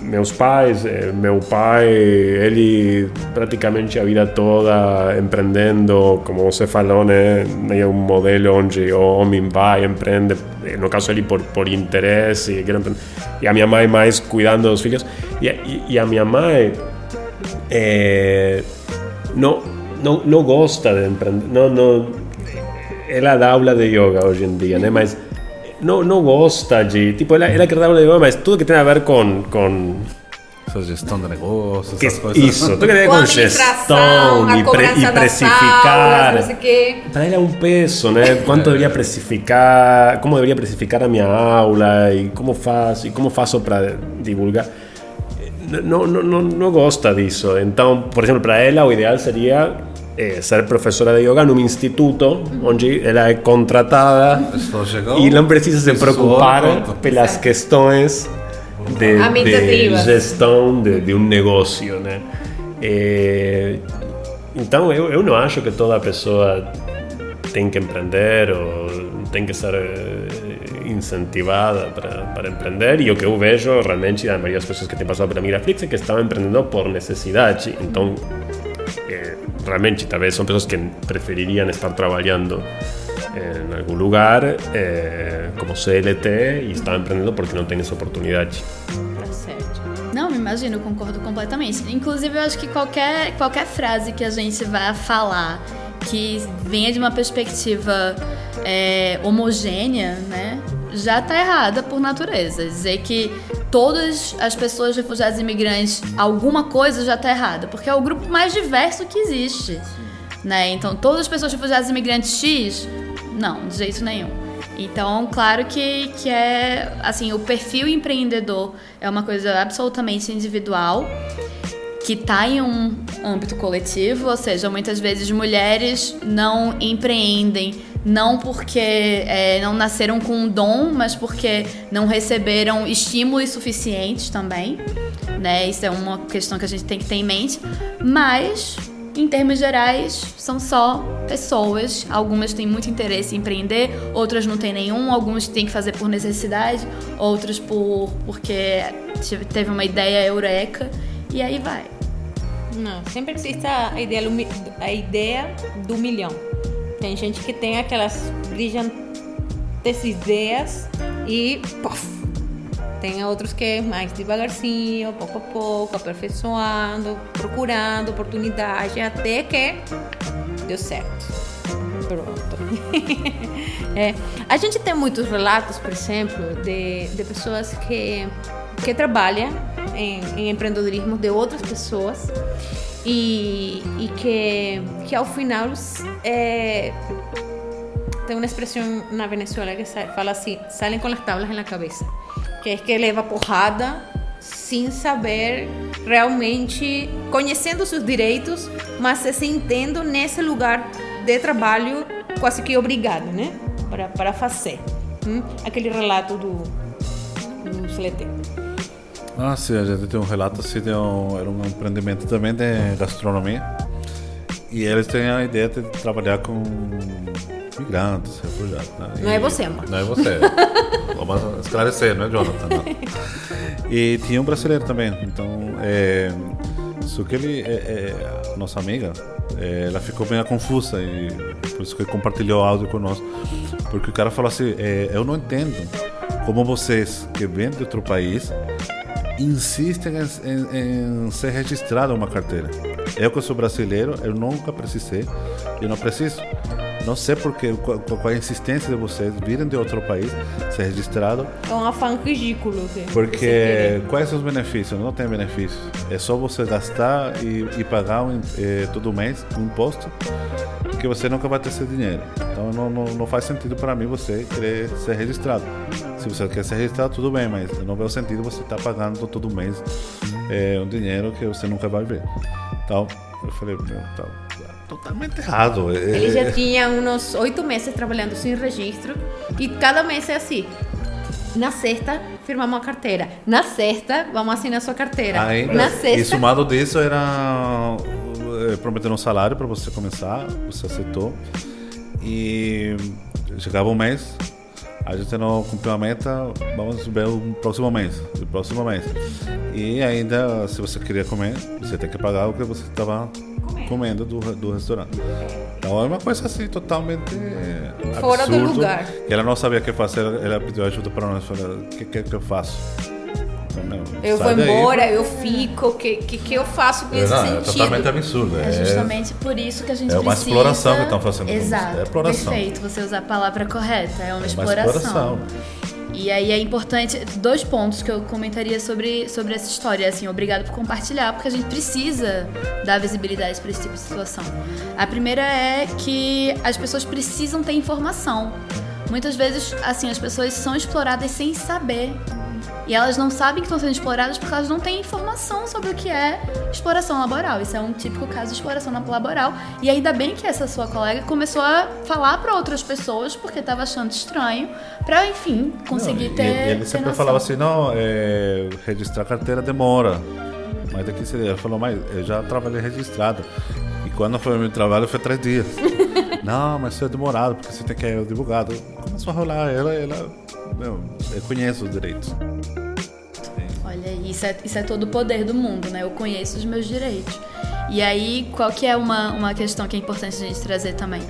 meus pais, meu pai, ele praticamente a vida toda empreendendo, como você falou, né? É um modelo onde o homem vai, empreende, no caso ele por interesse, e a minha mãe mais cuidando dos filhos, e a minha mãe não gosta de empreender, ela dá aula de yoga hoje em dia, né? Mas não gosta de... Tipo, ela quer dar aula de yoga, mas tudo que tem a ver com essa gestão de negócios, essas coisas. Isso, tudo que tem a ver com gestão e precificar. Aulas, para ela é um peso, né? Quanto deveria precificar, como deveria precificar a minha aula e como faço para divulgar. Não gosta disso. Então, por exemplo, para ela o ideal seria ser professora de yoga num instituto onde ela é contratada e não precisa se preocupar pelas questões de gestão de um negócio, né? Então eu não acho que toda pessoa tem que empreender ou tem que ser incentivada para empreender, e o que eu vejo realmente da maioria das pessoas que têm passado pela Migraflix é que estão empreendendo por necessidade. Então realmente talvez são pessoas que prefeririam estar trabalhando em algum lugar como CLT e estão empreendendo porque não têm essa oportunidade. Tá certo. Não, me imagino, concordo completamente. Inclusive, eu acho que qualquer frase que a gente vá falar que venha de uma perspectiva homogênea, né, já está errada por natureza. Dizer que todas as pessoas refugiadas e imigrantes, alguma coisa já está errada, porque é o grupo mais diverso que existe, né? Então, todas as pessoas refugiadas e imigrantes X, não, de jeito nenhum. Então, claro que é, assim, o perfil empreendedor é uma coisa absolutamente individual, que está em um âmbito coletivo, ou seja, muitas vezes mulheres não empreendem, não porque não nasceram com um dom, mas porque não receberam estímulos suficientes também, né? Isso é uma questão que a gente tem que ter em mente, mas em termos gerais são só pessoas, algumas têm muito interesse em empreender, outras não têm nenhum, algumas têm que fazer por necessidade, outras porque teve uma ideia eureka, e aí vai. Não, sempre existe a ideia do milhão. Tem gente que tem aquelas brilhantes ideias e puff. Tem outros que é mais devagarzinho, pouco a pouco, aperfeiçoando, procurando oportunidade, até que deu certo. Pronto. A gente tem muitos relatos, por exemplo, de pessoas que trabalham em empreendedorismo de outras pessoas e que ao final tem uma expressão na Venezuela que fala assim, salen com as tablas na cabeça, que é que leva porrada sem saber realmente, conhecendo seus direitos, mas se sentindo nesse lugar de trabalho quase que obrigado, né? Para fazer. Aquele relato do CLT. Ah, sim, a gente tem um relato assim, era um empreendimento também de gastronomia. E eles têm a ideia de trabalhar com migrantes, refugiados. Né? Não é você, amor. Não é você. Vamos esclarecer, não é Jonathan? Não. E tinha um brasileiro também. Então, só que nossa amiga, ela ficou meio confusa e por isso que compartilhou o áudio conosco. Porque o cara falou assim, eu não entendo como vocês que vêm de outro país insistem em ser registrado uma carteira. Eu que sou brasileiro, eu nunca precisei, eu não preciso. Não sei porque, qual a insistência de vocês virem de outro país, ser registrado. É um afã ridículo. Porque quais são os benefícios? Não tem benefícios. É só você gastar e pagar todo mês um imposto que você nunca vai ter esse dinheiro. Então não faz sentido para mim você querer ser registrado. Se você quer ser registrado, tudo bem, mas não vê o sentido você estar pagando todo mês um dinheiro que você nunca vai ver. Então, eu falei, tá totalmente errado. Ele já tinha uns 8 meses trabalhando sem registro e cada mês é assim. Na sexta, firmamos a carteira. Na sexta, vamos assinar a sua carteira. Ainda, na sexta... E somado disso, era prometer um salário para você começar, você aceitou. E chegava um mês, a gente não cumpriu a meta, vamos ver o próximo mês. E ainda, se você queria comer, você tem que pagar o que você estava comendo do restaurante. Então é uma coisa assim totalmente fora absurdo, do lugar. Ela não sabia o que fazer, ela pediu ajuda para nós, falou, o que eu faço? Então, eu vou embora, eu fico, o que eu faço nesse sentido? É totalmente absurdo. É justamente por isso que a gente precisa... É uma exploração que estão fazendo. Exato, é exploração. Perfeito, você usar a palavra correta, é uma exploração. E aí é importante, 2 pontos que eu comentaria sobre essa história, assim, obrigado por compartilhar, porque a gente precisa dar visibilidade para esse tipo de situação. A primeira é que as pessoas precisam ter informação. Muitas vezes, assim, as pessoas são exploradas sem saber. E elas não sabem que estão sendo exploradas porque elas não têm informação sobre o que é exploração laboral. Isso é um típico caso de exploração laboral. E ainda bem que essa sua colega começou a falar para outras pessoas porque estava achando estranho, para, enfim, conseguir ter. E ele sempre falava assim: não, registrar a carteira demora. Mas daqui ele falou: mas eu já trabalhei registrado. E quando foi o meu trabalho foi 3 dias. Não, mas isso é demorado porque você tem que ir ao advogado. Começou a rolar, eu conheço os direitos. Olha, isso é todo o poder do mundo, né? Eu conheço os meus direitos. E aí, qual que é uma questão que é importante a gente trazer também?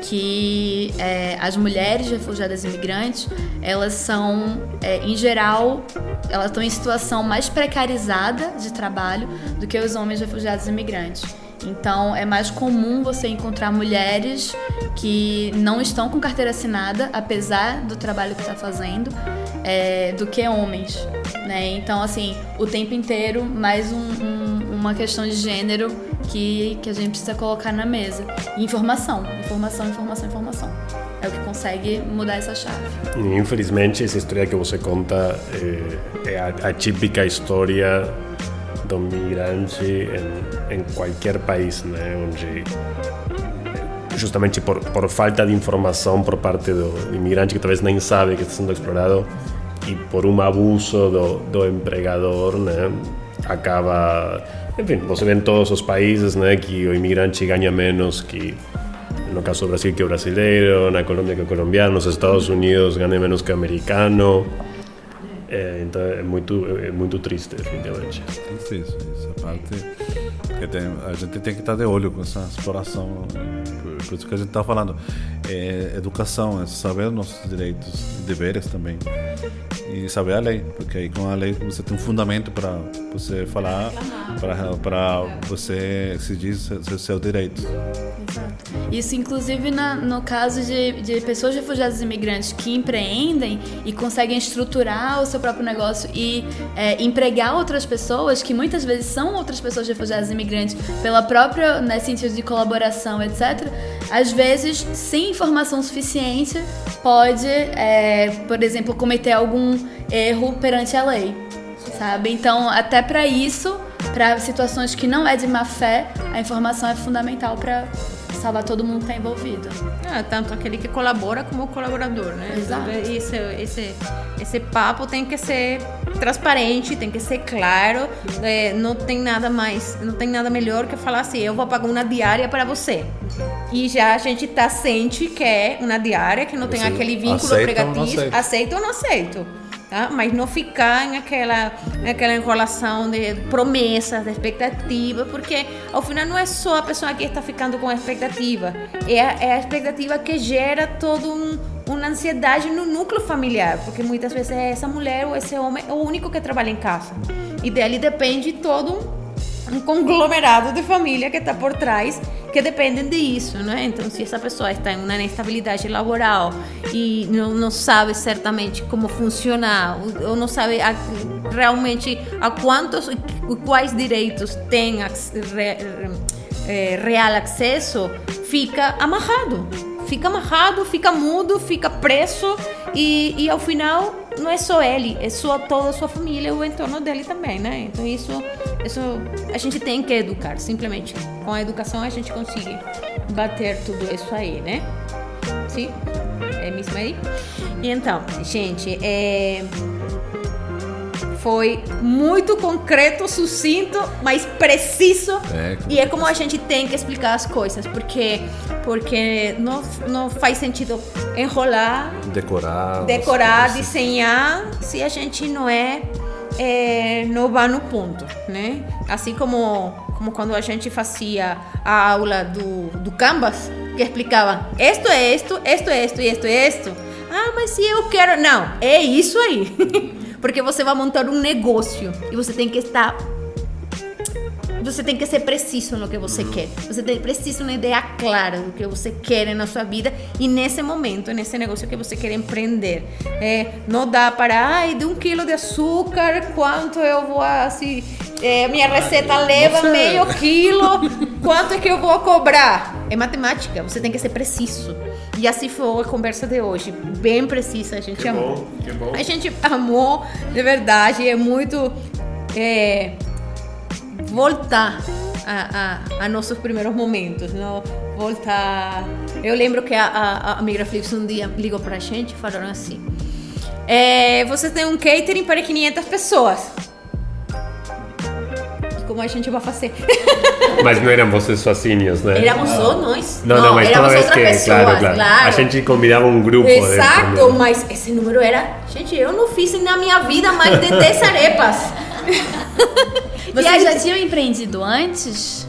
Que as mulheres refugiadas e imigrantes, elas são, em geral, elas estão em situação mais precarizada de trabalho do que os homens refugiados e imigrantes. Então, é mais comum você encontrar mulheres que não estão com carteira assinada, apesar do trabalho que está fazendo, do que homens, né? Então, assim, o tempo inteiro, mais uma questão de gênero que a gente precisa colocar na mesa. E informação. É o que consegue mudar essa chave. Infelizmente, essa história que você conta é a típica história do migrante em qualquer país, né? Onde justamente por falta de informação por parte do imigrante que talvez nem sabe que está sendo explorado e por abuso do empregador, né? Acaba, enfim, você vê em todos os países, né, que o imigrante ganha menos que, no caso do Brasil, que o brasileiro, na Colômbia que o colombiano, nos Estados Unidos ganha menos que o americano. Então é muito triste, definitivamente. Isso. A parte A gente tem que estar de olho com essa exploração. Por isso que a gente está falando. Educação, é saber nossos direitos e deveres também. E saber a lei, porque aí com a lei você tem um fundamento para você falar, para você exigir seu direito. Exato. Isso, inclusive, no caso de pessoas refugiadas e imigrantes que empreendem e conseguem estruturar o seu próprio negócio e empregar outras pessoas, que muitas vezes são outras pessoas refugiadas e imigrantes, pela própria, né, sentido de colaboração, etc., às vezes, sem informação suficiente, pode, por exemplo, cometer algum erro perante a lei, sabe? Então, até para isso, para situações que não é de má fé, a informação é fundamental para salvar todo mundo que está envolvido. Tanto aquele que colabora como o colaborador, né? Exato. Esse papo tem que ser transparente, tem que ser claro. Não tem nada melhor que falar assim: eu vou pagar uma diária para você. E já a gente sente que é uma diária, que não tem aquele vínculo empregatício. Aceito ou não aceito? Tá? Mas não ficar naquela enrolação de promessas, de expectativa, porque ao final não é só a pessoa que está ficando com a expectativa, é a expectativa que gera toda uma ansiedade no núcleo familiar, porque muitas vezes essa mulher ou esse homem é o único que trabalha em casa, e dele depende todo um conglomerado de família que está por trás, que dependem disso, né? Então, se essa pessoa está em uma inestabilidade laboral e não sabe certamente como funcionar, ou não sabe realmente quais direitos tem real acesso, fica amarrado, fica mudo, fica preso e ao final não é só ele, é toda a sua família e o entorno dele também, né? Então isso a gente tem que educar, simplesmente. Com a educação a gente consegue bater tudo isso aí, né? Sim? É mesmo aí? E então, gente, foi muito concreto, sucinto, mas preciso. E é como a gente tem que explicar as coisas, porque não faz sentido enrolar, decorar, desenhar, se a gente não vai no ponto, né? Assim como quando a gente fazia a aula do Canvas, que explicava esto é esto. Ah, mas se eu quero... Não, é isso aí. Porque você vai montar um negócio e você tem que ser preciso no que você quer. Você precisa uma ideia clara do que você quer na sua vida e nesse momento, nesse negócio que você quer empreender. Não dá para, de 1 quilo de açúcar, quanto eu vou, assim, minha receita leva meio quilo, quanto é que eu vou cobrar? É matemática, você tem que ser preciso. E assim foi a conversa de hoje, bem precisa, a gente amou. Que bom. A gente amou, de verdade, é muito... voltar a nossos primeiros momentos, não? Voltar... Eu lembro que a Migraflix um dia ligou pra gente e falaram assim: você tem um catering para 500 pessoas. Como a gente vai fazer? Mas não eram vocês sozinhos, né? Éramos só nós. Não, mas toda vez que... Pessoas, claro. A gente convidava um grupo. Exato, mas esse número era... Gente, eu não fiz na minha vida mais de 10 arepas. Vocês já tinham empreendido antes?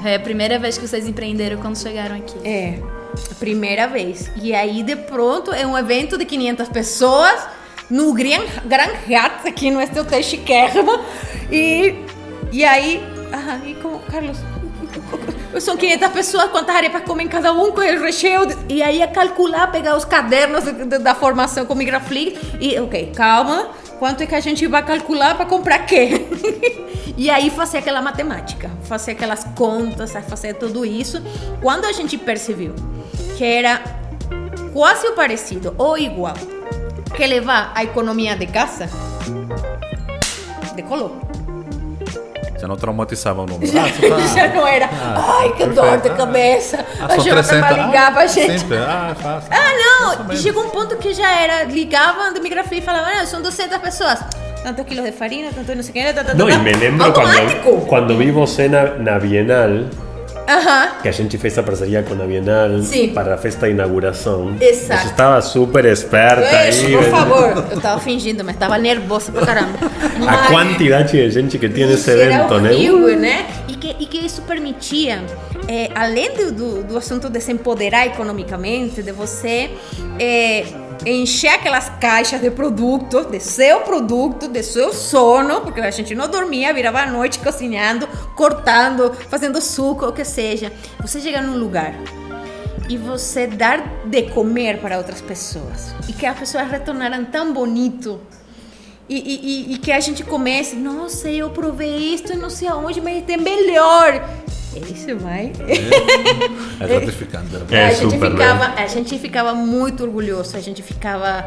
É a primeira vez que vocês empreenderam quando chegaram aqui? É, a primeira vez. E aí, de pronto, é um evento de 500 pessoas no Gran Hyatt, aqui no este hotel chiquérrimo. E aí... e como, Carlos... São 500 pessoas, quantas arepas comem cada um, com o recheio. E aí, a calcular, pegar os cadernos da formação com o Migraflix. E, ok, calma... Quanto é que a gente vai calcular para comprar quê? E aí fazer aquela matemática, fazer aquelas contas, fazer tudo isso. Quando a gente percebeu que era quase o parecido ou igual que levar a economia de casa, decolou. Já não traumatizava o número. Já não era, ai, que dor de cabeça. A gente vai ligar pra gente. Sempre. É fácil. Não. E chegou um ponto que já era, ligavam do Migraflix e falavam, são 200 pessoas. Tantos quilos de farina, tanto não sei o que. No, y me lembro cuando vi você na Bienal, que a gente fez a parceria com a Bienal para a festa de inauguração. Exato. Você estava super esperta aí. Por favor. Eu estava fingindo, mas estava nervosa pra caramba. A quantidade de gente que tinha nesse evento, era horrível, né? E que isso permitia, além do assunto de se empoderar economicamente, de você encher aquelas caixas de produto, de seu sono, porque a gente não dormia, virava a noite cozinhando, cortando, fazendo suco, o que seja. Você chegar num lugar e você dar de comer para outras pessoas e que as pessoas retornaram tão bonito e que a gente comece, nossa, eu provei isto e não sei aonde, mas tem melhor. Isso vai. É gratificante. A gente ficava muito orgulhoso. A gente ficava.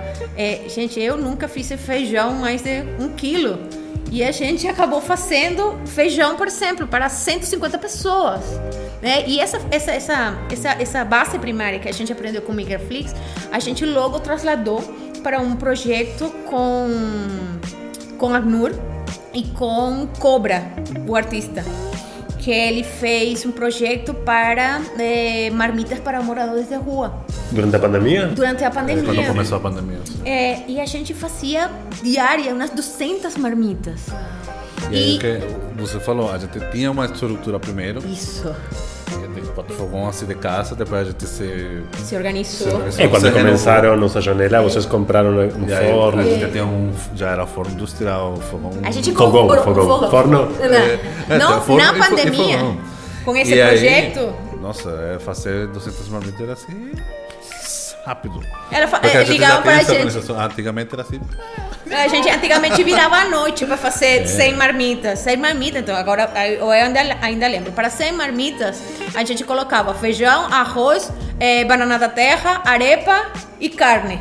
Gente, eu nunca fiz feijão mais de 1 quilo. E a gente acabou fazendo feijão, por exemplo, para 150 pessoas. Né? E essa base primária que a gente aprendeu com Migraflix, a gente logo trasladou para um projeto com Agnur e com Cobra, o artista. Que ele fez um projeto para marmitas para moradores de rua. Durante a pandemia? Durante a pandemia. Quando começou a pandemia. E a gente fazia diária umas 200 marmitas. E aí o que você falou, a gente tinha uma estrutura primeiro. Isso. Fogão assim de casa, depois a gente se organizou. Quando começaram nossa janela, vocês compraram um forno. A gente tinha já era forno industrial, fogão. A gente comprou forno. Na pandemia, com esse projeto. Nossa, fazer 200 marmitas era assim rápido. Ligava pra gente. Antigamente era assim. A gente antigamente virava à noite para fazer 100 marmitas. 100 marmitas, então agora eu ainda lembro. Para 100 marmitas, a gente colocava feijão, arroz, banana da terra, arepa e carne.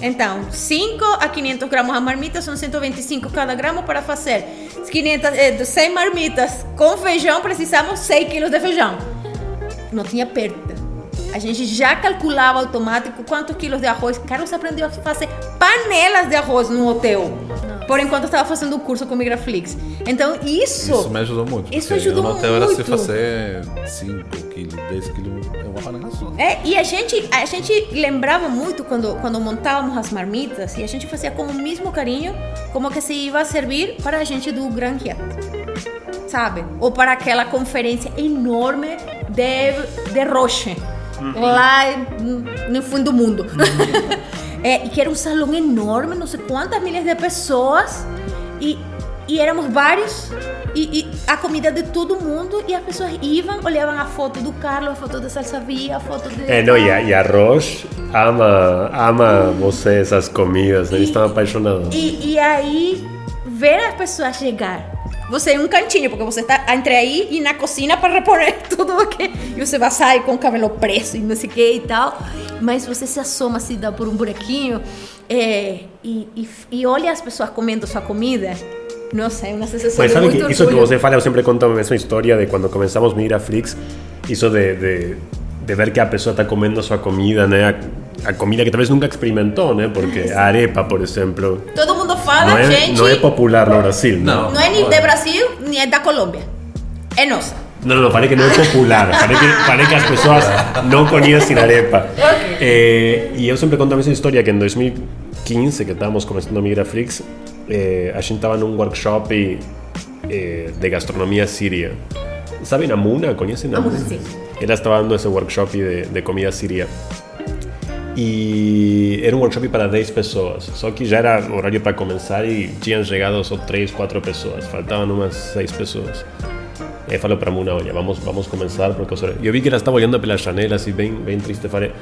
Então, 5 a 500 gramas a marmita, são 125 cada gramo para fazer 100 marmitas com feijão, precisamos 6 quilos de feijão. Não tinha perda. A gente já calculava automático quantos quilos de arroz. Carlos aprendeu a fazer panelas de arroz no hotel. Por enquanto eu estava fazendo o curso com Migraflix. Então isso me ajudou muito. Isso ajudou muito. No hotel era se fazer 5 quilos, 10 quilos, é uma panela só. E a gente lembrava muito quando montávamos as marmitas, e a gente fazia com o mesmo carinho como que se ia servir para a gente do Grand Hyatt, sabe? Ou para aquela conferência enorme de Roche. Lá no fundo do mundo. E que era um salão enorme, não sei quantas milhas de pessoas, e éramos vários, e a comida de todo mundo, e as pessoas iam, olhavam a foto do Carlos, a foto de Salsavia, a foto de... E a Roche ama você, essas comidas, eles estão apaixonados. E aí, ver as pessoas chegar, você em um cantinho, porque você está entre aí e na cozinha para repor tudo o que... E você vai sair com o cabelo preso e não sei o que e tal. Mas você se assoma assim, dá por um buraquinho e olha as pessoas comendo sua comida. Nossa, é uma sensação mas de sabe muito que orgulho. isso que você fala, eu sempre conto a mesma história de quando começamos a Migraflix. Isso de ver que a pessoa está comendo sua comida, né? A comida que talvez nunca experimentou, né? Porque a arepa, por exemplo... Todo mundo fala, gente... Não é popular no Brasil, não. Não é nem do Brasil, nem é da Colômbia. É nossa. Não, falei que não é popular. Falei que as pessoas não conhecem arepa. E eu sempre conto a mesma história, que em 2015, que estávamos começando a Migraflix, a gente estava num workshop de gastronomia síria. ¿Saben a Muna? ¿Conocen a Muna? Sí. Ella estaba dando ese workshop de comida siria. E era um workshop para 10 pessoas. Só que já era horário para começar e tinham chegado só 3, 4 pessoas. Faltavam umas 6 pessoas. E eu falei para a Muna, olha, vamos começar. Porque eu vi que ela estava olhando pela janela, assim, bem triste. Eu falei,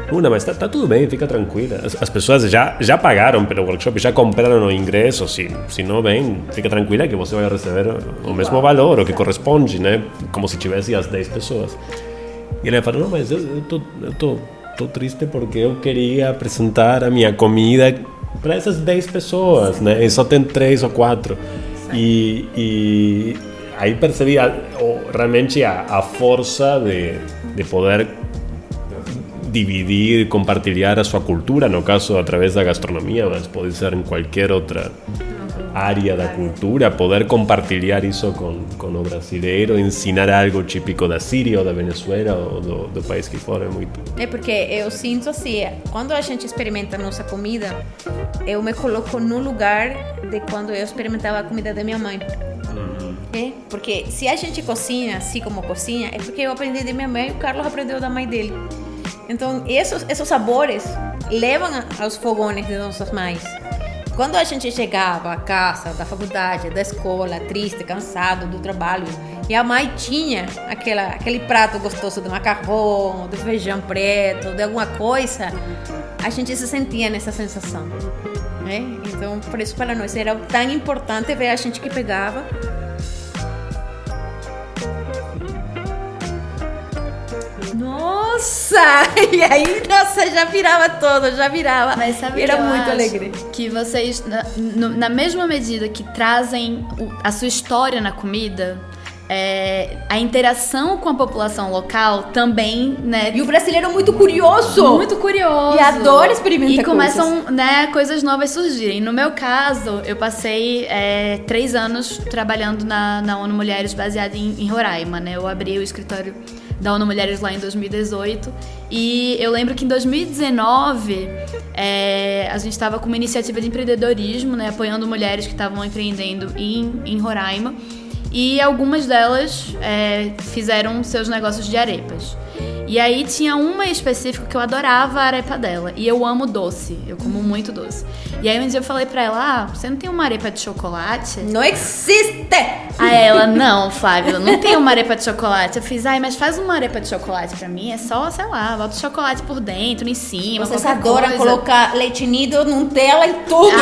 Muna, mas tá tudo bem, fica tranquila. As pessoas já pagaram pelo workshop, já compraram o ingresso. Se não vem, fica tranquila que você vai receber o mesmo valor, o que corresponde, né? Como se tivesse as 10 pessoas. E ela falou, não, mas eu tô triste porque eu queria apresentar a minha comida para essas 10 pessoas, né? E só tem 3 ou 4. E aí percebi realmente a força de poder dividir, compartilhar a sua cultura, no caso através da gastronomia, mas pode ser em qualquer outra área da cultura, poder compartilhar isso com o brasileiro, ensinar algo típico da Síria ou da Venezuela ou do país que for, é muito... É porque eu sinto assim, quando a gente experimenta a nossa comida, eu me coloco no lugar de quando eu experimentava a comida da minha mãe. Porque se a gente cozinha assim como cozinha, é porque eu aprendi de minha mãe e o Carlos aprendeu da mãe dele. Então, esses sabores levam aos fogões de nossas mães. Quando a gente chegava à casa, da faculdade, da escola, triste, cansado do trabalho, e a mãe tinha aquele prato gostoso de macarrão, de feijão preto, de alguma coisa, a gente se sentia nessa sensação. Né? Então, por isso para nós era tão importante ver a gente que pegava. Nossa! E aí, nossa, já virava todo, já virava. Mas sabe era que eu muito acho? alegre. Que vocês, na mesma medida que trazem a sua história na comida, a interação com a população local também, né? E o brasileiro é muito curioso. Muito curioso. E adora experimentar E começam, né, coisas novas surgirem. No meu caso, eu passei 3 anos trabalhando na ONU Mulheres, baseada em Roraima, né? Eu abri o escritório da ONU Mulheres lá em 2018 e eu lembro que em 2019 a gente estava com uma iniciativa de empreendedorismo, né, apoiando mulheres que estavam empreendendo em Roraima e algumas delas fizeram seus negócios de arepas. E aí tinha uma específica que eu adorava a arepa dela. E eu amo doce, eu como muito doce. E aí um dia eu falei pra ela, você não tem uma arepa de chocolate? Não existe! Aí ela, não, Flávio, não tem uma arepa de chocolate. Eu fiz, mas faz uma arepa de chocolate pra mim. É só, sei lá, bota o chocolate por dentro, em cima, Vocês qualquer adoram coisa. colocar leite nido, Nutella em tudo.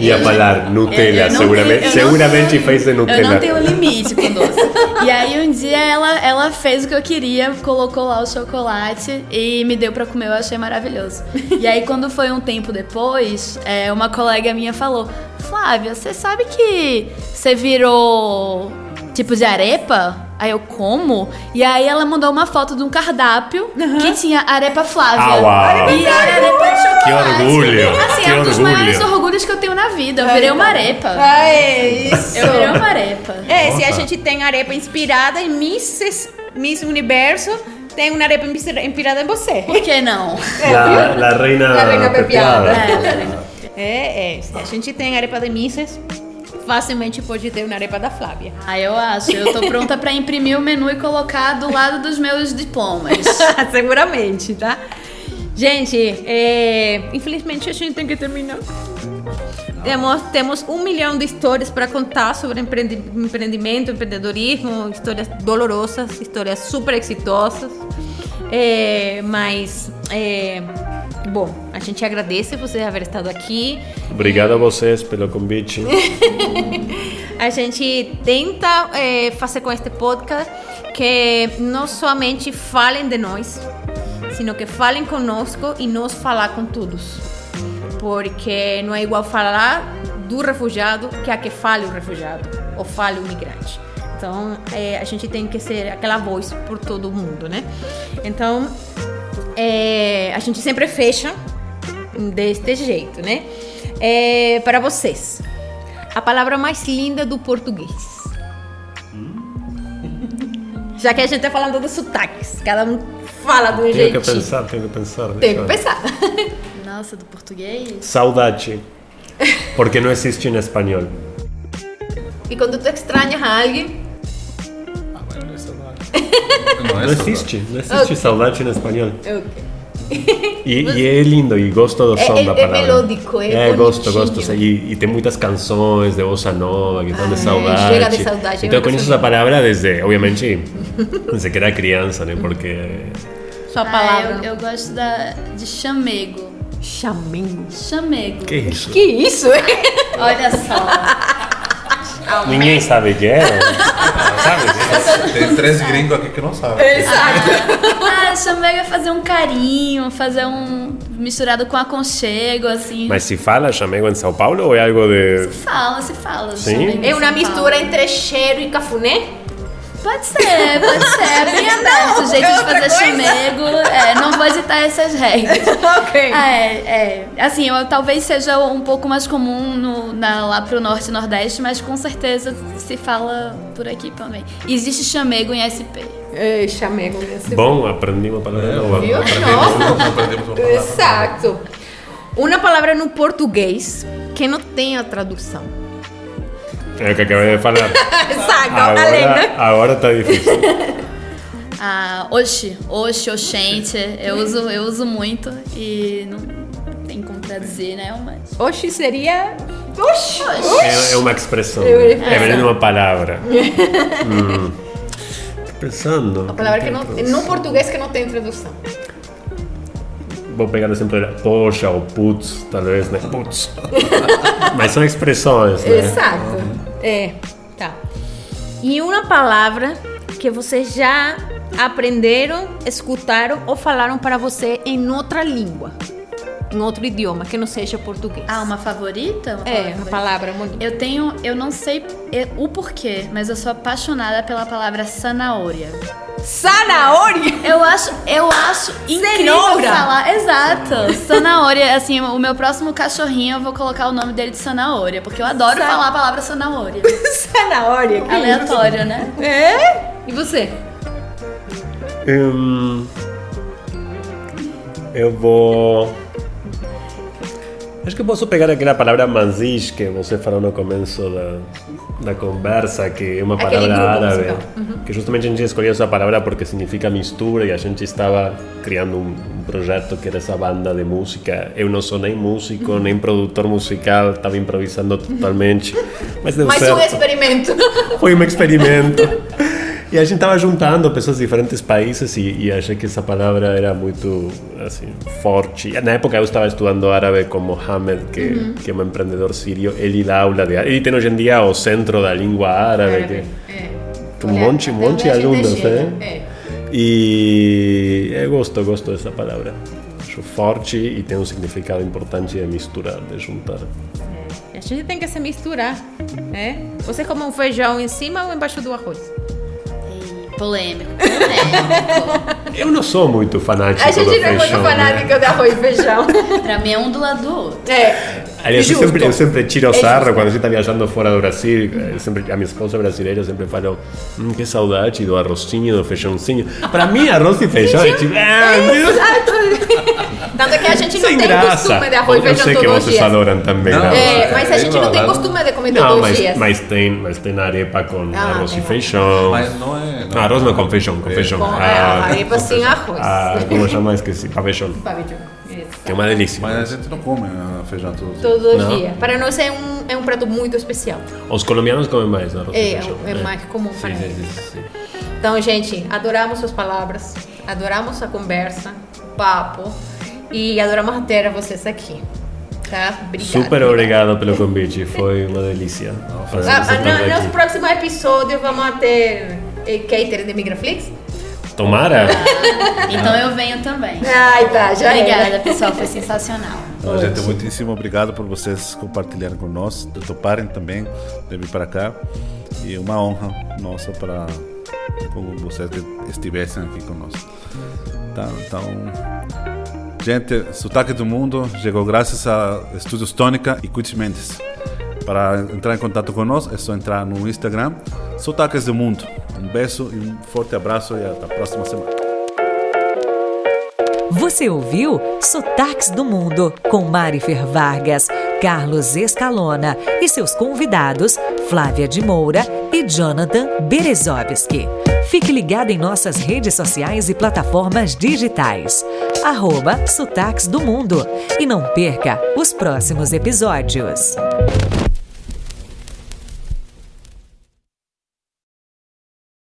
Ia falar Nutella, Eu não seguramente fez de Nutella. Eu não tenho limite com doce. E aí um dia ela fez o que eu queria, colocou lá o chocolate e me deu pra comer, eu achei maravilhoso. E aí quando foi um tempo depois, uma colega minha falou, Flávia, você sabe que você virou tipo de arepa? Aí eu, como? E aí ela mandou uma foto de um cardápio que tinha arepa Flávia. Ah, uau. E era arepa de chocolate. Que orgulho, Assim, que é um dos orgulho. maiores orgulhos que eu tenho na vida. Eu virei uma arepa. É isso. Eu virei uma arepa. Se a gente tem arepa inspirada em Miss Universo, tem uma arepa inspirada em você. Por que não? La reina pepeada. Se a gente tem arepa de Misses, facilmente pode ter uma arepa da Flávia. Eu acho. Eu tô pronta pra imprimir o menu e colocar do lado dos meus diplomas. Seguramente, tá? Gente, infelizmente a gente tem que terminar. Temos 1 milhão de histórias para contar sobre empreendimento, empreendedorismo, histórias dolorosas, histórias super exitosas. Bom, a gente agradece você haver estado aqui. Obrigado a vocês pelo convite. A gente tenta fazer com este podcast que não somente falem de nós, sino que falem conosco e nós falar com todos. Porque não é igual falar do refugiado que a que fale o refugiado ou fale o migrante. Então, a gente tem que ser aquela voz por todo mundo, né? Então, a gente sempre fecha deste jeito, né? Para vocês, a palavra mais linda do português. Já que a gente está falando dos sotaques, cada um fala do jeitinho. Tenho que pensar. Tem que pensar. Nossa, do português? Saudade. Porque não existe em espanhol. E quando tu extrañas a alguém... Não existe saudade em espanhol. Okay. E é lindo, e gosto do som da palavra. É melódico, gosto. bonitinho. E tem muitas canções de bossa nova que estão de saudade. Chega de saudade. Então eu conheço essa palavra desde que era criança, né? Porque... Sua palavra. Eu gosto de chamego. Chamego. Chamego. Que isso? Que isso? Olha só. Ninguém sabe o que é. Sabe? Tem 3 gringos aqui que não sabem. Chamego é fazer um carinho, fazer misturado com aconchego, assim. Mas se fala chamego em São Paulo ou é algo de... Se fala. Sim? Chamego em É uma São mistura Paulo. entre cheiro e cafuné? Pode ser. É bem aberto o jeito de fazer chamego. Não vou editar essas regras. Ok. Assim, talvez seja um pouco mais comum lá pro norte e nordeste, mas com certeza se fala por aqui também. Existe chamego em SP. Chamego nesse. Bom, aprendi uma palavra nova. Viu? Nossa. Exato. Uma palavra no português que não tem a tradução. É o que acabei de falar. Exato, além, né? Agora tá difícil. Oxente, eu uso muito e não tem como traduzir, né? Mas... Oxi seria... Oxi. É uma expressão. É É uma palavra. Tô pensando. A palavra que não, no português que não tem tradução. Vou pegar sempre poxa ou putz, talvez, né? Putz. Mas são expressões, né? Exato. Tá. E uma palavra que vocês já aprenderam, escutaram ou falaram para você em outra língua, em outro idioma, que não seja português. Uma favorita? Uma palavra muito... Eu não sei o porquê, mas eu sou apaixonada pela palavra zanahoria. Zanahoria? Eu acho incrível Cenoura. falar. Exato. Zanahoria, assim, o meu próximo cachorrinho eu vou colocar o nome dele de Zanahoria, porque eu adoro falar a palavra zanahoria. Zanahoria. Que Aleatório, né? E você? Eu vou... Acho que posso pegar aquela palavra manzish que você falou no começo da conversa, que é uma Aquele palavra grupo árabe. musical. Que justamente a gente escolheu essa palavra porque significa mistura e a gente estava criando um projeto que era essa banda de música. Eu não sou nem músico, nem produtor musical, estava improvisando totalmente. Mas deu certo. Um experimento. Foi um experimento. E a gente estava juntando pessoas de diferentes países e achei que essa palavra era muito assim, forte. Na época eu estava estudando árabe com Mohamed, que é um empreendedor sírio. Ele dá aula de árabe. Ele tem hoje em dia o centro da língua árabe. Que um monte de alunos, né? E eu gosto dessa palavra. Acho forte e tem um significado importante de misturar, de juntar. A gente tem que se misturar, né? Você come um feijão em cima ou embaixo do arroz? Polêmico. Eu não sou muito fanático do feijão. A gente não é muito fanática de arroz e feijão. Pra mim é um do lado do outro. Aliás, eu sempre tiro sarro quando a gente está viajando fora do Brasil. A minha esposa brasileira sempre fala: que saudade do arrozinho, do feijãozinho. Para mim, arroz e feijão é tipo. Tanto que a gente não sem tem graça. costume de arroz e feijão Eu sei que todos os vocês dias. adoram também. Não, Mas a gente não tem costume de comer todos os dias. Mas tem arepa com arroz e tem. feijão. Mas não é... Não, arroz não, com feijão. Com feijão. Arepa sem arroz. Como chama? Esqueci. Pavechão. Pavechão. Isso. Que é uma delícia. Mas a gente não come feijão todos os dias. Todos os Não. dias. Para nós é um prato muito especial. Os colombianos comem mais arroz e É feijão. mais comum para Sim, eles. sim. Então, gente, adoramos suas palavras, adoramos a conversa, o papo e adoramos ter vocês aqui. Tá? Obrigada. Super obrigado pelo convite, foi uma delícia. No próximo episódio vamos ter catering de Migraflix? Tomara! Então eu venho também. Ai, tá, já Obrigada, pessoal, foi sensacional. Então, gente, muitíssimo obrigado por vocês compartilharem conosco, de toparem também de vir para cá. E uma honra nossa para vocês que estivessem aqui conosco. Tá? Então, gente, Sotaque do Mundo chegou graças a Estúdios Tônica e Cuti Mendes. Para entrar em contato conosco é só entrar no Instagram, Sotaques do Mundo. Um beijo e um forte abraço e até a próxima semana. Você ouviu Sotaques do Mundo com Marifer Vargas, Carlos Escalona e seus convidados Flávia de Moura e Jonathan Berezovski. Fique ligado em nossas redes sociais e plataformas digitais. @Sotaques do Mundo. E não perca os próximos episódios.